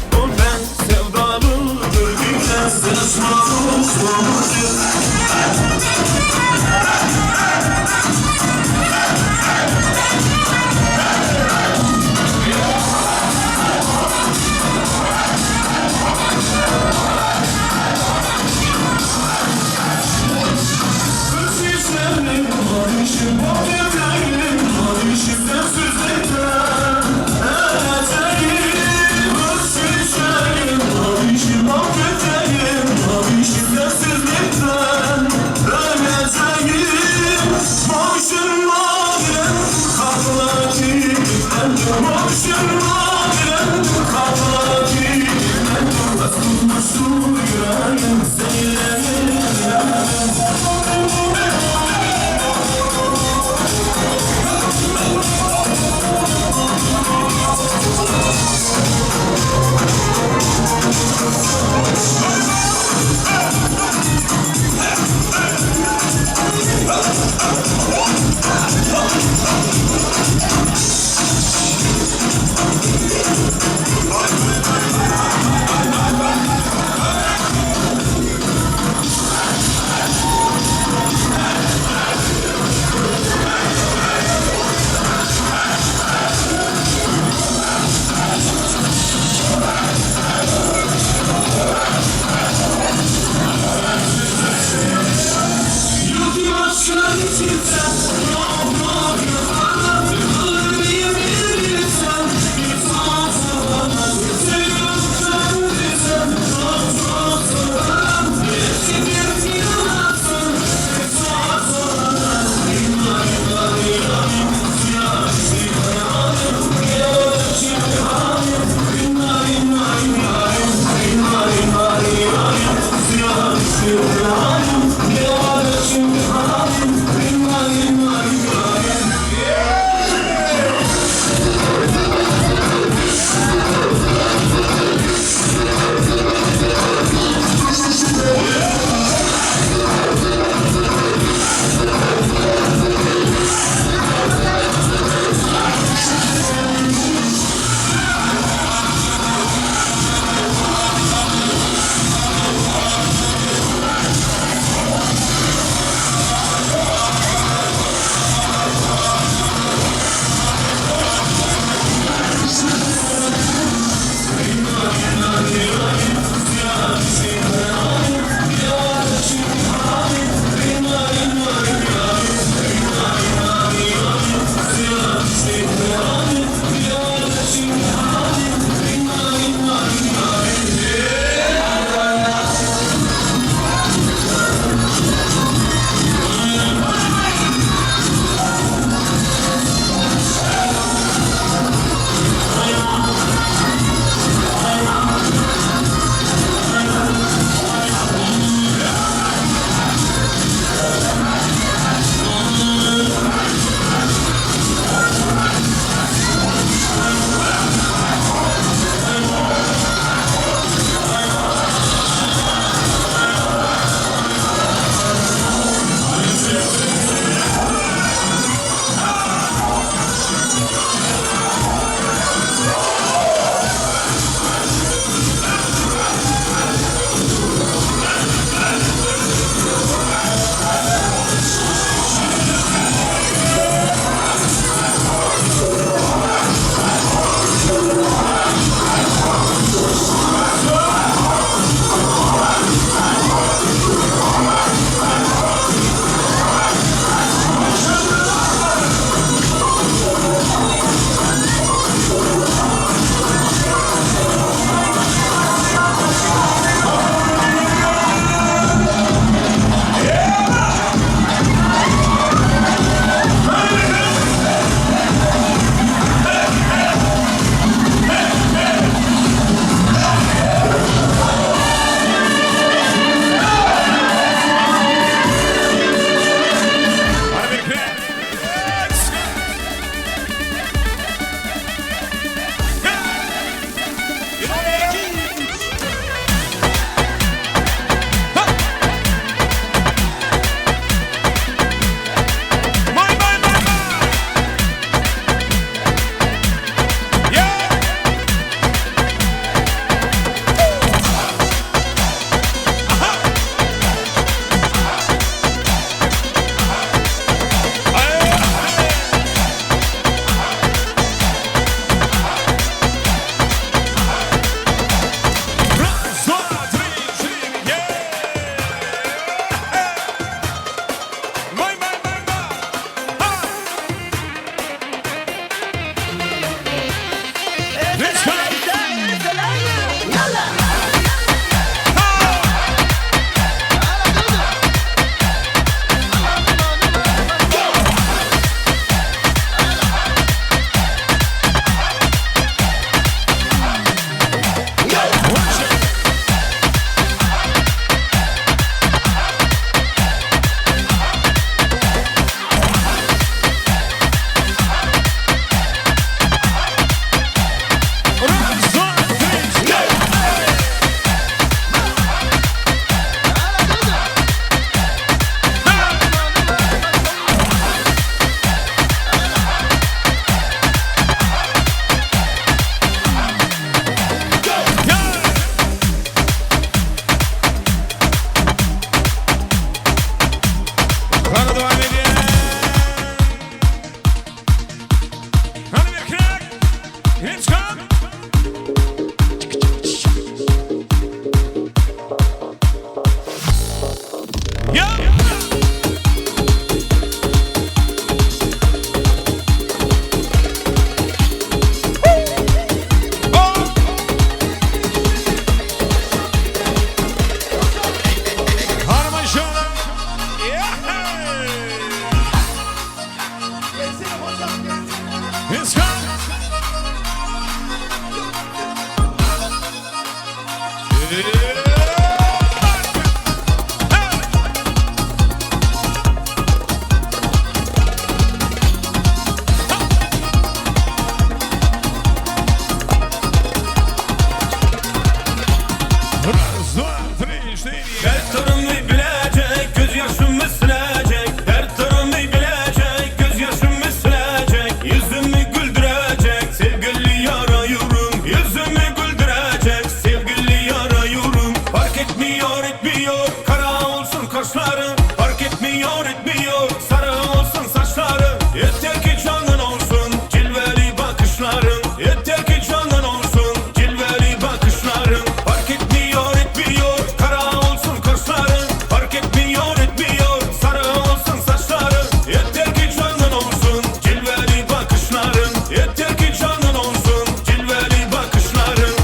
Dertlerimi bilecek, gözyaşımı silecek. Dertlerimi bilecek, gözyaşımı silecek. Yüzümü güldürecek, sevgili yarayırım. Yüzümü güldürecek, sevgili yarayırım. Fark etmiyor, etmiyor, kara olsun kaşların. Fark etmiyor, etmiyor, sarı olsun saçların. Yeter ki canın olsun, cilveli bakışların. Yeter ki canın olsun, cilveli bakışların. Fark etmiyor, etmiyor, kara olsun kaşların. Fark etmiyor, etmiyor, sarı olsun saçların. Yeter ki canın olsun, cilveli bakışların. Yeter ki canın olsun, cilveli bakışların.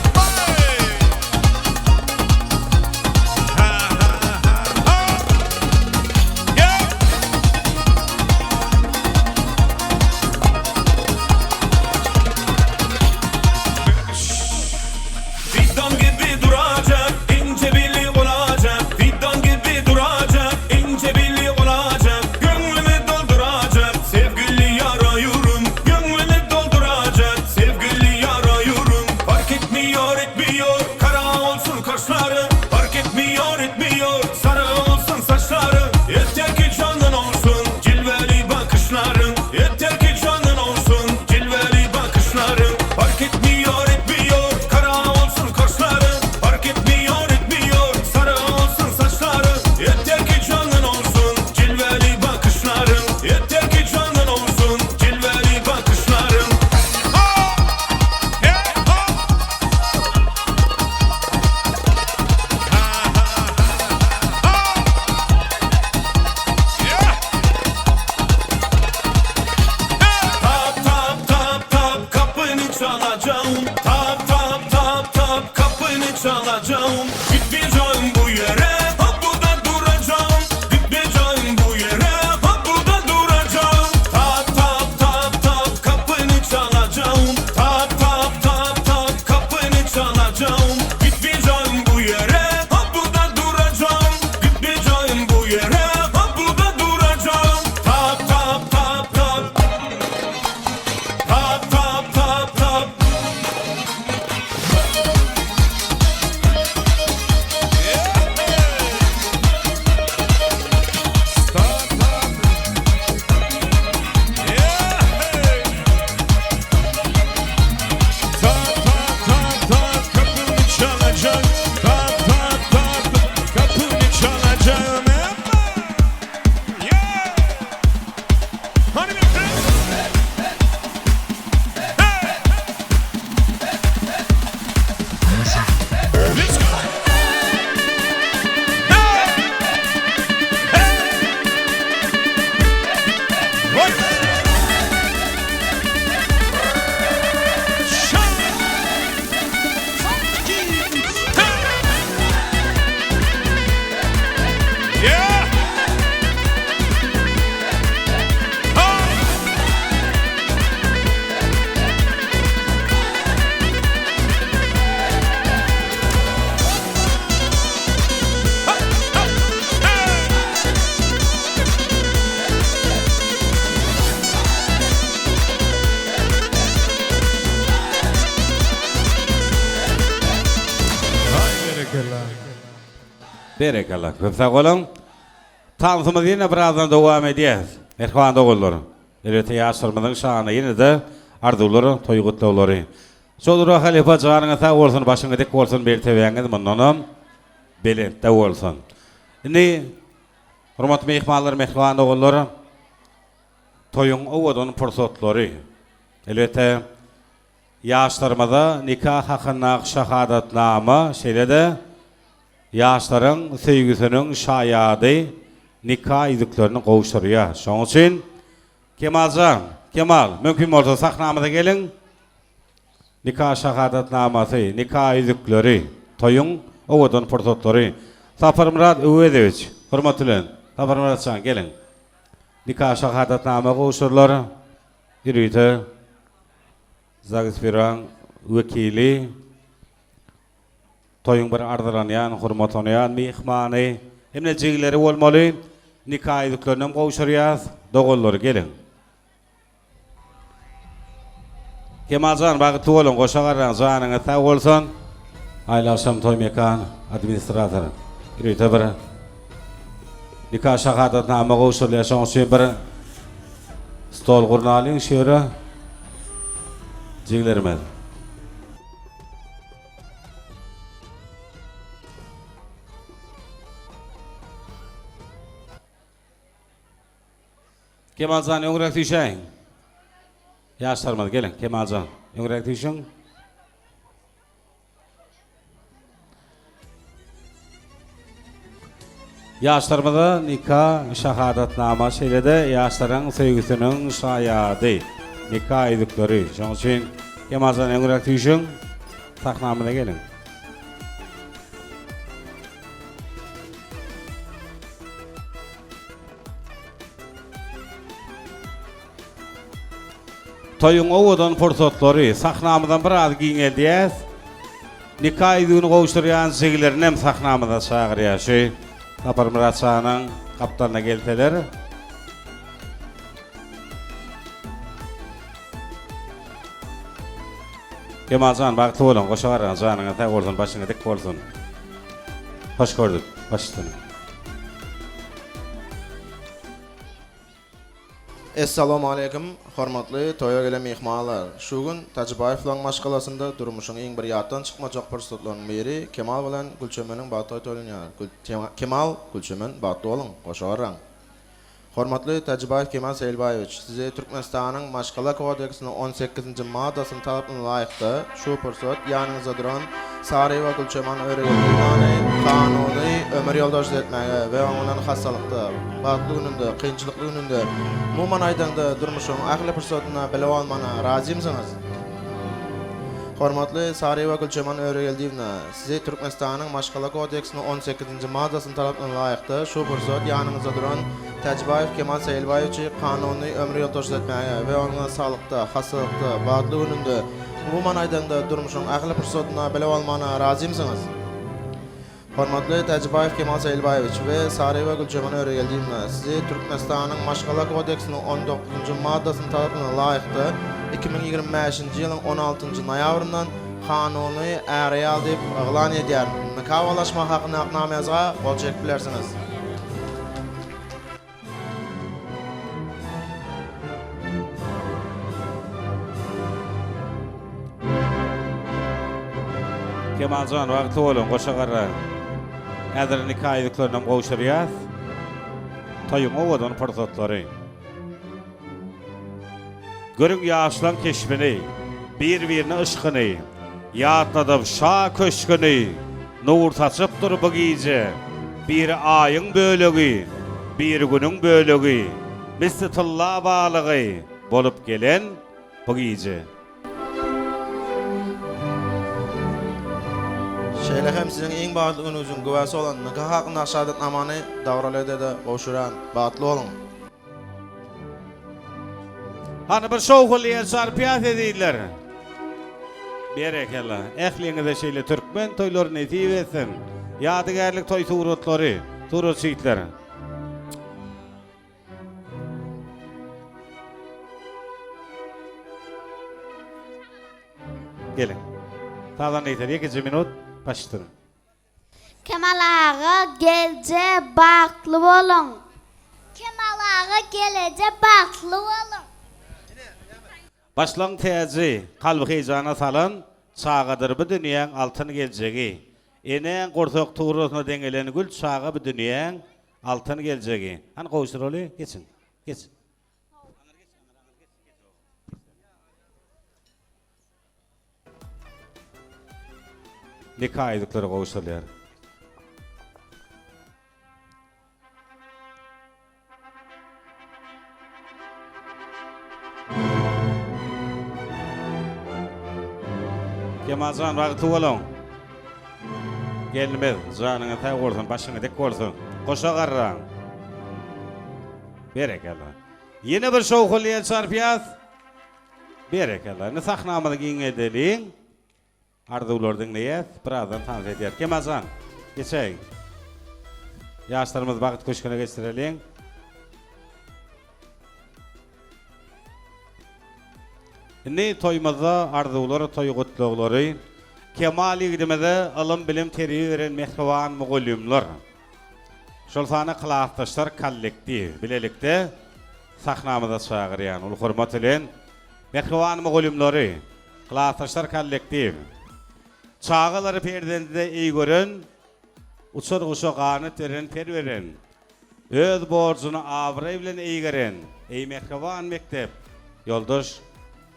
Fidan gibi duracak, ince bili olacak. Fidan gibi duracak, ince bili olacak. Gönlümü dolduracak, sevgili yarayırım. Gönlümü dolduracak, sevgili yarayırım. Fark etmiyor, etmiyor, kara olsun kaşların. Fark etmiyor, etmiyor, sarı olsun saçların. Yeter ki canın olsun, cilveli bakışların. Yeter ki canın olsun, cilveli bakışların. Fark etmiyor, etmiyor, kara olsun kaşların. Fark etmiyor, etmiyor, sarı olsun saçların. Yeter ki canın olsun, cilveli bakışların. Yeter ki canın olsun, cilveli bakışların. Tap tap tap tap kapını çalacağım. Tap tap tap tap kapını çalacağım. Gitmeyeceğim bu yere, ha burada duracağım. Gitmeyeceğim bu yere, ha burada duracağım. Tap tap tap tap kapını çalacağım. Tap tap tap tap kapını çalacağım. Gitmeyeceğim bu yere, ha burada duracağım. Gitmeyeceğim bu yere, ha burada duracağım. Tap tap tap tap. Tap tap tap tap. Berekallah. Köp sağ olun. Tanıtımız yine birazdan devam edeceğiz. Erhan oğulları. Elbette yaşlarımızın şanı yine de arzuları, toy kutluları. Şolura halifa canına sağ olsun, başına dik olsun, bir teveğiniz bundan belirte olsun. Şimdi hürmetli mehmanlar, Erhan oğulları, toyun ovadan fırsatları. Elbette yaşlarımıza nikah hakkında şehadatname şeyde yaşların sevgisinin şayadı nikah yüzüklerini kavuşturuyor. Şonun için Kemalcan, Kemal, mümkün olsa sahnamıza gelin. Nikah şehadatnaması, nikah yüzükleri, toyun ovadan fırsatları. Zafer Murat Üvedoviç, hürmetli, Zafer Muratcan gelin. Nikah şehadatname kavuştururlar. Yürüyte Zagisperan vekili toyun bir ardalanan, hurmatlanayan mihmany, hemne jigleri bolmaly. Nikah ediklerinem gowşurýas, dogullar gelin. Kemalcan bagty bolun, goşagaran janyňa sag bolsun. Aýlarsam toy mekan administrator. Ýürüýte bir nikah şahadatnama gowşurýaşaň üçin bir stol gurnalyň şeýle jiglerime. Kemalcan öňrek düşeň. Ýaşlarmaz gelin Kemalcan. Öňrek düşeň. Ýaşlarmada nikah şahadatnama şeýlede ýaşlaryň söýgüsiniň şaýady. Nikah edikleri. Şoň üçin Kemalcan öňrek düşeň. Sahnamyna gelin. Toyun owadan forsatlary sahnamydan biraz giňeldiýäs. Nikah edýän gowşurýan jiglerinem sahnamyda çagyrýaşy. Tapar Muratçanyň kaptanyna gelseler. Kemalcan bagty bolan, goşagaran janyňa tag bolsun, başyňa dik bolsun. Hoş gördük, başyny. Assalamu alaykum, hormatly toýa gelen mehmanlar. Şu gün Tajibaýew maşgalasynda durmuşyň iň bir ýatdan çykmajak pursatlaryň biri Kemal bilen Gülçemeniň bagty toýlanýar. Kemal, Gülçemen bagty bolun, goşagaran. Hormatly Tajibaýew Kemal Selbaýewич, size Türkmenistanyň Maşgala kodeksiniň 18-nji maddasyny talabyna laýykda şu pursat ýanyňyzda duran Saraýewa Gülçeman öwregilmany kanuny ömür ýoldaşlyk etmäge we onuň hassalykda, bagty gününde, kynçylykly gününde muman aýdanda durmuşyň ahly pursatyna bilip almana razymsyňyz? Hormatly Saraýewa Gülçeman öwregildiwna, size Türkmenistanyň Maşgala kodeksiniň 18-nji maddasyny talabyna laýykda şu pursat ýanyňyzda duran Tajibaýew Kemal Selbaýewçy kanuny ömür ýoldaşlyk etmäge we onuň salykda, hassalykda, bagty gününde muman aýdanda durmuşyň ahly pursatyna bilip almana razymsyňyz? Hormatly Tajibaýew Kemal Selbaýewич we Saraýewa Gülçeman öwregildiwna, sizi Türkmenistanyň Maşgala kodeksiniň 19-njy maddasyny talabyna laýykda 2025-nji ýylyň 16-njy noýabryndan kanuny äreýal diýip eglan edýär. Nikahlaşma hakyny aknamyňyza gol çekip bilersiňiz. Kemalcan bagty bolun, goşagaran. Häzir nikah ediklerinem gowşurýas. Toyun owadan pursatlary. Görüň ýaşlan keşbini, bir-birini ışkyny, ýatnada şa köşküni, nur saçyp dur bu giýje. Bir aýyň bölegi, bir günüň bölegi, misli-tylla balygy bolup gelen bu giýje. Şeýle hem siziň iň bagtly günüňiziň güwäsi bolan nikah hakyna şahadatnamany dagwralada da gowşuran bagtly bolun. Hani bir şowgulýa sarpýat edýärler. Berekella. Ähliňize şeýle türkmen toýlaryny etip etsin. Ýadygärlik toý suratlary, surat şeýtler. Gelin. Tadan yeter 2 minut başlayın. Kemal ağa gelce baklı bolun. Kemal ağa gelece baklı bolun. Başlaň täze, kalby hejana salan, çağadyr bu dünýäň altyn geljegi. Enen gorsak tuğrasyna deňelen gül çağa bu dünýäň altyn geljegi. Hani gowşuraly, geçin. Geçin. Nikah edikleri gowşurlar. Kemalcan bagty bolun. Gelmez, janyňa tag bolsun, başyňa dik bolsun. Goşagaran. Berekella. Ýene bir şowgulýa sarpýas. Berekella. Ne sahnamyny giň edeliň. arzulardan neyet, birazdan tanış eder. Kemalcan, geçeyin. Yaşlarımız vakit köşküne geçirelim. Ne toymazda arzuları, toy kutluqları, Kemali gidimede alım bilim teriyi veren mehrivan muğullumlar. Şolsana kılaqtaşlar kollektiv, bilelikte sahnamıza çağıryan, ul hurmat elen mehrivan muğullumları, kılaqtaşlar kollektiv. Çağıları perdende iyi görün, uçur uşaqanı terin perveren, öz borcunu avray bilen iyi gören, ey mehrivan mektep, yoldaş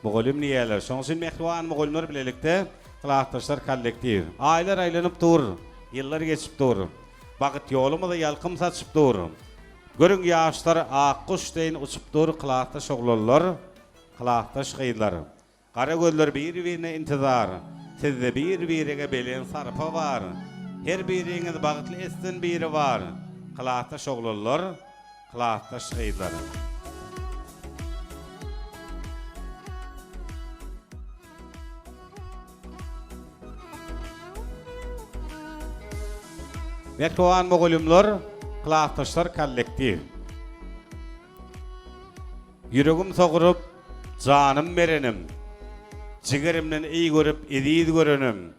muğullum niyeler. Şonsin mehrivan muğullumlar bilelikte Kılaqtaşlar kollektiv. Aylar aylanıp dur, yıllar geçip dur. Vakit yoluma da yalqım saçıp dur. Görün yaşlar akkuş deyin uçup dur kılaqtaş oğlanlar, kılaqtaş qıylar. Qara gözler bir-birine intizar. Sizde bir-birine belen sarpa var. Her biriniz bagıtlı estin biri var. Kılaqtaş oğlanlar, kılaqtaş qıylar. Mehrivan muğullumlar, kılaqtaşlar kollektiv. Yüreğim soğurup, canım verenim. Cigerimden iyi görüp, ediyiz görenim.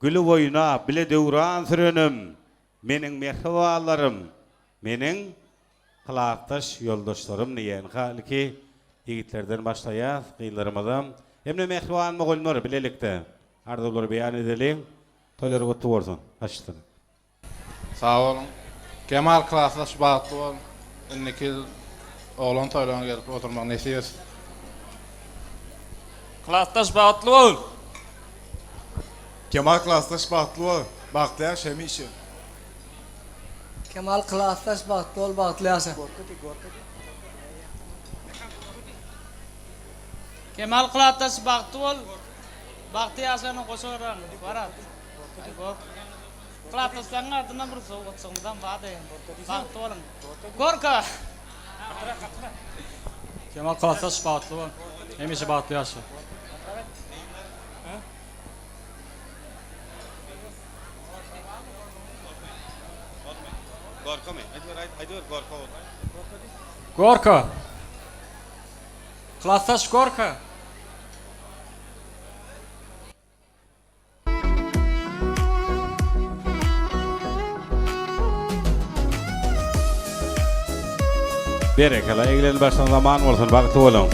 Gülü boyuna bile dövran sürenim. Menin mehrivanlarım, menin kılaqtaş yoldaşlarım diyen halki yigitlerden başlayaz, qıylarımızdan. Hemne mehrivan muğullumlar bilelikte. Arzuları beyan edelim. Toyları kutlu olsun. Açtın. Sağ olun. Kemal Kılaqtaş bağıtlı ol. İnniki oğlan toylarına gelip oturmak nesiyiz. Kılaqtaş bağıtlı ol. Kemal Kılaqtaş bağıtlı ol. Bağıtlayan şemi işi. Kemal Kılaqtaş bağıtlı ol, bağıtlayasın. Kemal Kılaqtaş bağıtlı ol. Bağıtlayasın koşuran. Varat. Kılaqtaş'tan ardından bir soğuk soğuktan bağdı. Bağıtlı olun. Gorka. Kemal Kılaqtaş bağıtlı ol. Hemişe bağıtlayasın. Gorka mı? Haydi Gorka ol. Gorka. Kılaqtaş Gorka. Berekala eglen baştan zaman olsun vakti olun.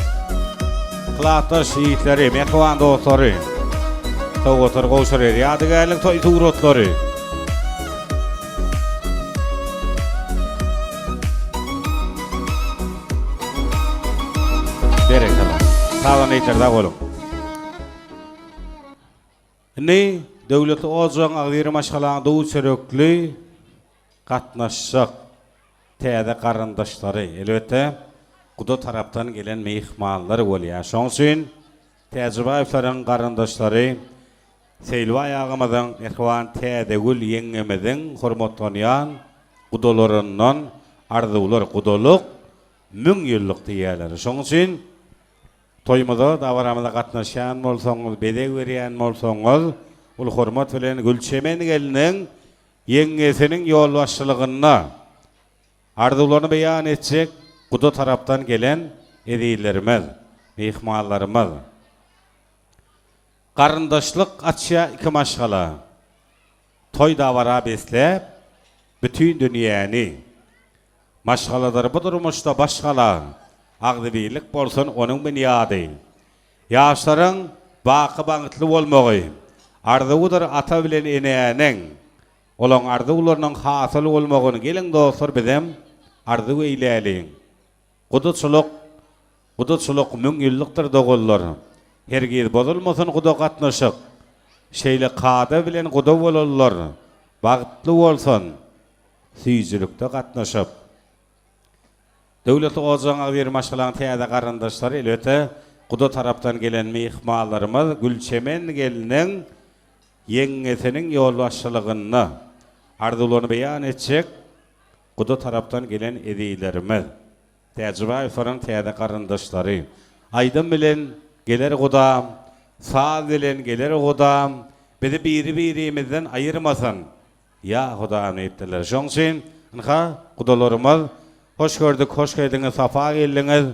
Kılaqtaş yiğitleri, mehrivan dostları. Toğutur qoşur eri, yadigarlik toy tuğrotları. Berekala. Sağdan eytlerden olun. Ne? Devleti Oğuzhan Ağdiri Maşkalan Doğu Çöröklü katnaşacak. Täze qarandaşları, elbette Kuda taraptan gelen mehmanlar bolýar. Şoňsun Täzebaýewlaryň qarandaşlary Seýlwa ýagymyzyň mehriwan täzegül ýeňemediň hormatlanýan kudalaryndan arzuwlar kudalyk 1000 ýyllyk diýerler. Şoňsun toýmada dawaramyza gatnaşan bolsaňyz, bedeg berýän bolsaňyz, ul hormat bilen Gülçemen geliniň ýeňesiniň ýolbaşçylygyna arzuwlaryny beýan etjek Kuda taraptan gelen edilerimiz, mehmanlarımız. Qarindaşlyk açya iki maşgala. Toy dawara beslep, bütün dünýäni. Maşgalalar bu durmuşda başgala. Agdybilik bolsun onuň bunyady. Ýaşlaryň baky baňytly bolmagy. Arzuwdyr ata bilen enäniň. Olaň arzuwlarynyň hasyly bolmagyny gelen dostlar bizem arzuw eýläliň. Kudutçuluk 1000 ýyllykdyr dogullar. Hergiz bozulmasyn kuda gatnaşyk. Şeýle kada bilen kuda bolallar. Bagtly bolsun. Süýjülükde gatnaşyp. Döwlet Oğuzhan Ağdiri Maşkalan täze qarandaşlary elbetde kuda tarapdan gelen mehmanlarymyz Gülçemen geliniň ýeňesiniň ýolbaşçylygyny arzuwlaryny beýan etjek kuda tarapdan gelen edilerimiz. Täzebaýewlaryň täze qarandaşlary. Aýdym bilen geler kuda Sağ dilen gelir Hudam, bizi birimizden ayırmasın. Ya Hudam ettiler. Şoň üçin, Kudalarymyz, hoş gördük, hoş geldiniz, safa geldiniz.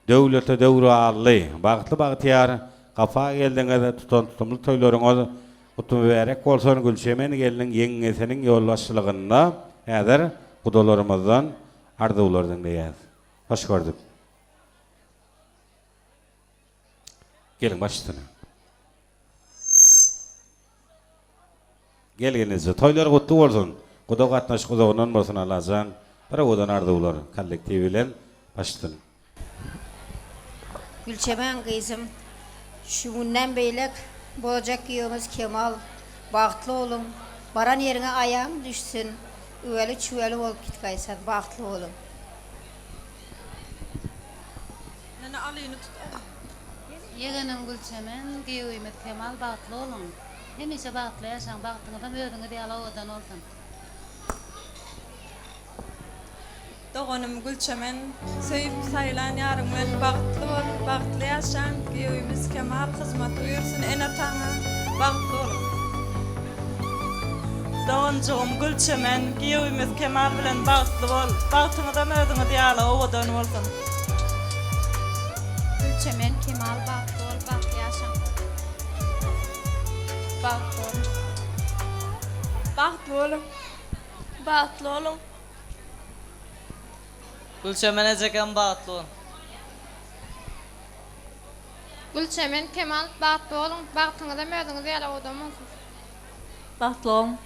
Döwlete döwrally, bagtly bagtyar, gafa geldiniz, tutumly toýlaryňyz Kutum berek bolsun Gülçemen geliniň ýeňesiniň ýolbaşçylygyna häzir Kudalarymyzdan arzuwlardan diýär. Hoş gördük. Gelin başlayın. Gelgenizde toýlar gutly bolsun. Kuda gatnaş kudagynyň bolsun Allahjan. Bir odan arzuwlar kollektiw bilen başlayın. Gülçemen kızım, şu günden beylek bolacak ýygyňyz Kemal, bagtly bolun, baran ýerine aýaň düşsün, öweli çüweli bolup gitgaýsat, bagtly bolun. Nene alyny tut. Yegenim Gülçemen, Geýümet Kemal bagtly bolun. Hemişe bagtly ýaşaň, bagtyňyzdan özüňi diýala odan olsun. Doğanım Gülçemen, söyüp sayılan yarın ben bagtly bol, bagtly ýaşaň, Geýümet Kemal hyzmat buyursun, ene taňa bagtly bolun. Doğancığım Gülçemen, Geýümet Kemal bilen bagtly bol, bagtyňyzdan özüňi diýala odan olsun. Gülçemen Kemal bagtly bol, bagtly ýaşaň. Bagtly bolun. Bagtly bolun. Bagtly bolun. Gülçemen ejeken bagtly bol. Gülçemen Kemal bagtly bolun, bagtyňyzdan özüňi diýala odan olsun. Bagtly bolun.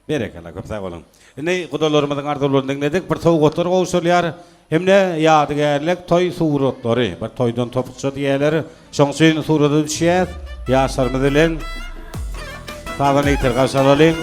Berekalla köp sağ olun. Ne kudalarymyzyň arzuwlaryny dinledik, bir sowgatlar gowşulýar. Hemde ýadygärlik toy suratlary, bir toýdan topukça diýerler. Şoň üçin surata düşýär. Ýaşlarymyz bilen sağdan eýtir gaşalalyň.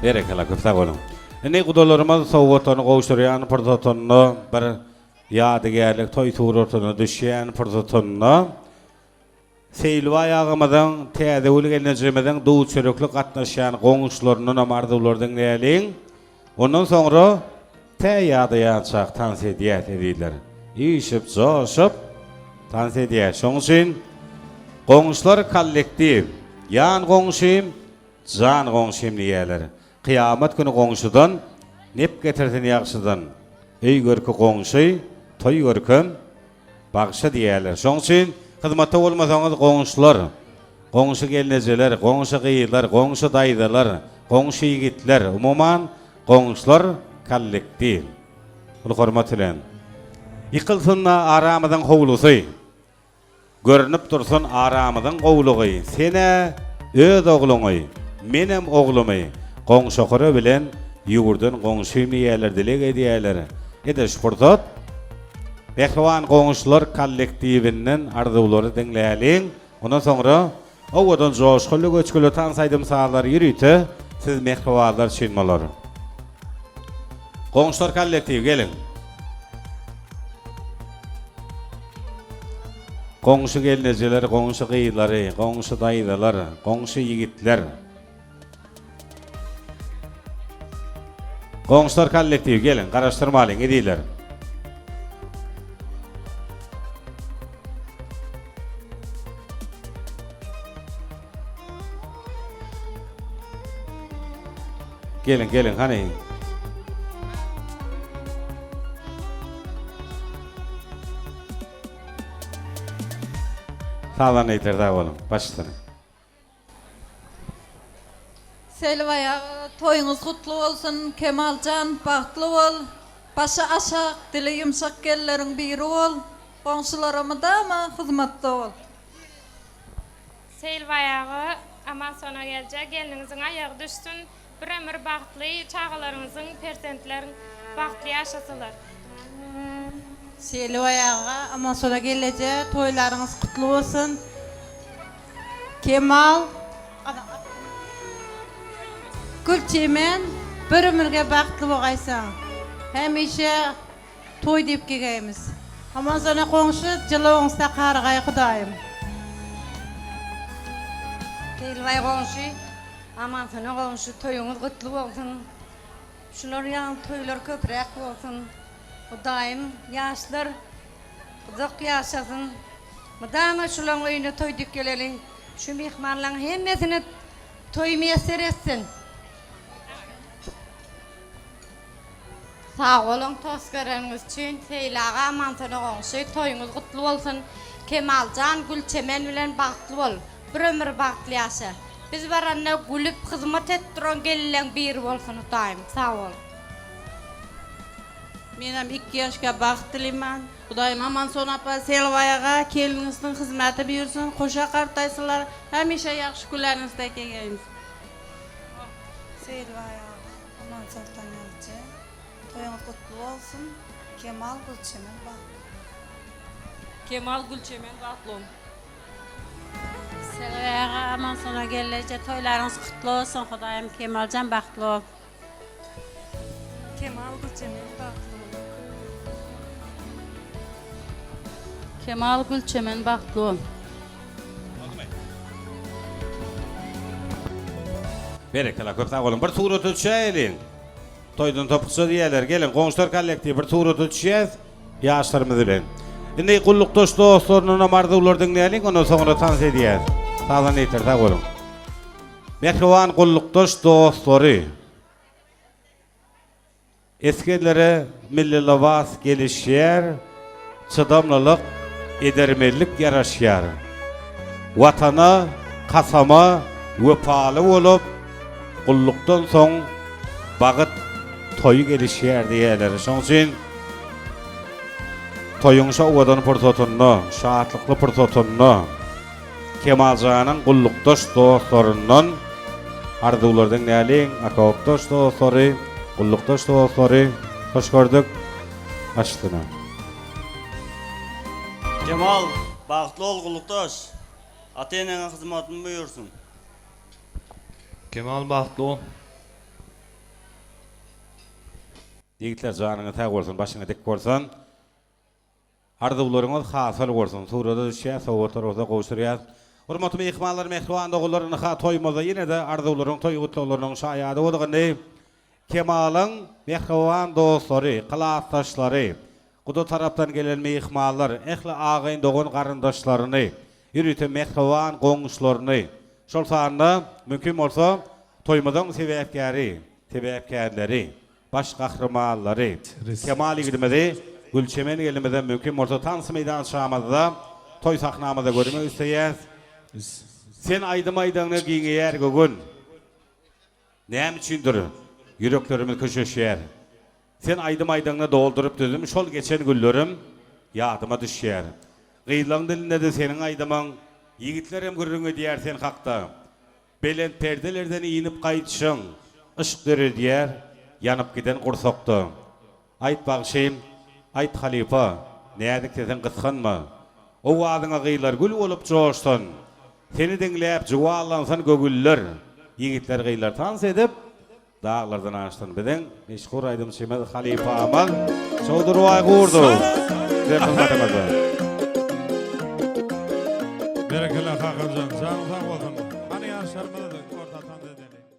Berekalla köp sağ olun. Ne kudalarymyz sowgatlaryny gowşurýan pırsatyny, bir ýadygärlik toý suratyny düşýän pırsatyny Seýilwa ýagymyzyň täze ölgenejimizden duw çörekli gatnaşýan goňuşlarynyň amardywlardan näliň. Ondan soňra tä ýadyýançak tansiýet edýärler. Ýyşyp, joşup tansiýet. Şoň üçin goňuşlar kollektiw, ýan goňuşym, jan goňuşym diýerler. Kıyamet günü goňşudan nep getirsin ýagşydan. Ey görki goňşy, toy görkün bagşa diýerler. Şoň üçin hyzmatda bolmasaňyz goňşular, goňşy gelnejeler, goňşy gyýlar, goňşy daýdalar, goňşy ýigitler, umuman goňşular kollektiw. Ulu hormat bilen. Ýykylsynna aramyzyň howlusy. Görünüp dursun aramyzyň gowlugy. Sene öz ogluňy, menem oglumy goňşokara bilen ýugurdan goňşymy ýerler dilek edýärler. Ede şurdat Behwan goňşular kollektiwinden arzuwlary dinläliň. Ondan soňra owadan joşgully göçgüli tansaýdym saýlar ýürüýte, siz mehwalar şeýmalar. Goňşular kollektiwi gelin. Goňşy gelnejeler, goňşy gyýlary, goňşy daýdalar, goňşy ýigitler. Goňşular kollektiwi gelin, garaşdyrmalyň edýler. Gelin, hani. Sağdan eýtirde bolun, başladyk. Selwaya toýuňyz gutly bolsun, Kemaljan, bagtly bol. Başa aşak, dili ýumşak gelleriň biri bol. Goňşularyma ma hyzmatda bol. Selwayagy aman sona geljek, geliniňiziň aýagy düşsün, bir ömür bagtly çağalaryňyzyň persentlerin bagtly ýaşasylar. Selvayaga aman sonra gelece toylarınız kutlu olsun. Kemal Gülçemen bir ömürge baktlı boğaysan. Hemişe toy deyip gegeyimiz. Aman sonra komşu jılığınızda qarğay Kudayım. Selvay komşu, aman sana komşu toyunuz kutlu olsun. Şular yan toylar köprek olsun. Kudayım yaşlar kızık yaşasın. Madama şulan oyunu toyduk geleli. Şu mihmanların hemmesini toy müyesser etsin. Sağ olun toskarınız için. Seylağa aman sana komşu toyunuz kutlu olsun. Kemalcan Gülçemen bilen baktlı ol. Bir ömür baktlı yaşa. Biz baranna gülüp hizmet ettiren gelilen bir olsun daim. Sağ ol. Menem 2 yaşga baktılıman. Kudayım aman sonra apa Selvayaga kelinizin hizmeti buyursun. Koşa qartaysılar. Hemişe yaxşı günlerinizde gegeyimiz. Selvayaga aman sultan elçi. Toyunuz kutlu olsun. Kemal Gülçemen bak. Kemal Gülçemen baklım. Selvayaga aman sonra gelece toylarınız kutlu olsun. Kudayım Kemalcan baktlı ol. Kemal Gülçemen baktı. Kemal Gülçemen baktlı ol. Berekela köp sağ olun. Bir tur ötüp düşeyin. Toydun topukça diyeler. Gelin komşular kollektivi bir tur ötüp düşeceğiz. Yaşlarımız bilen. Indi kulluk dostlarına mardılar dinleyelim. Ondan sonra tanış edeceğiz. Sağdan yeter sağ olun. Mehriban kulluk dostları. Eskilere milli lavas gelişyer. Çıdamlılık, edermelik yaraşyar. Vatana, kasama, vepalı olup, kulluktan son bağıt toyu gelişyer diyeler. Şoň üçin toyuňşa owadan pursatyny, şatlyklly pursatyny Kemaljanyň kullukdaş dostlaryndan arzulardan näliň akawdaş dostlary, kullukdaş dostlary hoş gördük. Açdyna. Kemal, baktlı ol kullukdaş. Ata-enäňe hizmetini buyursun. Kemal baktlı ol. Yigitler janyňa tag bolsun, başyňa dik bolsun. Arzuwlaryňyz hasal bolsun. Surada düşýär, sowat tarapda gowşurýar. Hormatly mehmanlar, mehriban dogularyny ha toýmaza ýene de arzuwlaryň toý gutlalarynyň şaýady boldygyny Kemalyň mehriban dostlary, klassdaşlary, Guda tarapdan gelen mehmanlar, ehli ağayn dogan garyndaşlaryny, ýürüte mehriban goňuşlaryny, şol sanda mümkin bolsa toýmadan sebäpkärleri, baş gahrymallary, Kemal ýigitimizi Gülçemen gelimizden mümkin bolsa tans meydan şamazda toy sahnamyzda görmek isteýäs. Sen aýdym aýdaňy giňeýär gögün. Näme üçindir? Yüreklerimiz köşeşýär. Sen aýdym aýdaňy doldurup düzüm, şol geçen günlerim ýadyma düşýär. Gıýlaň dilinde de seniň aýdymyň ýigitlerem görüňe diýär sen hakda. Belen perdelerden iýinip gaýtşyň, ışık derer diýär, ýanyp giden gursakdy. Aýt bagşym, aýt halifa, nädik sen gysganma? O wadyňa gıýlar gül bolup joşdun. Seni dinläp juwalansan gögüller, ýigitler gıýlar tans edip dağlardan açtın beden. Meşhur aydym Şemal Halifa Amal. Şowdurway gurdu. Demematamaza. Berekela Hakancan. Sağ olun. Hani yaşarmadı.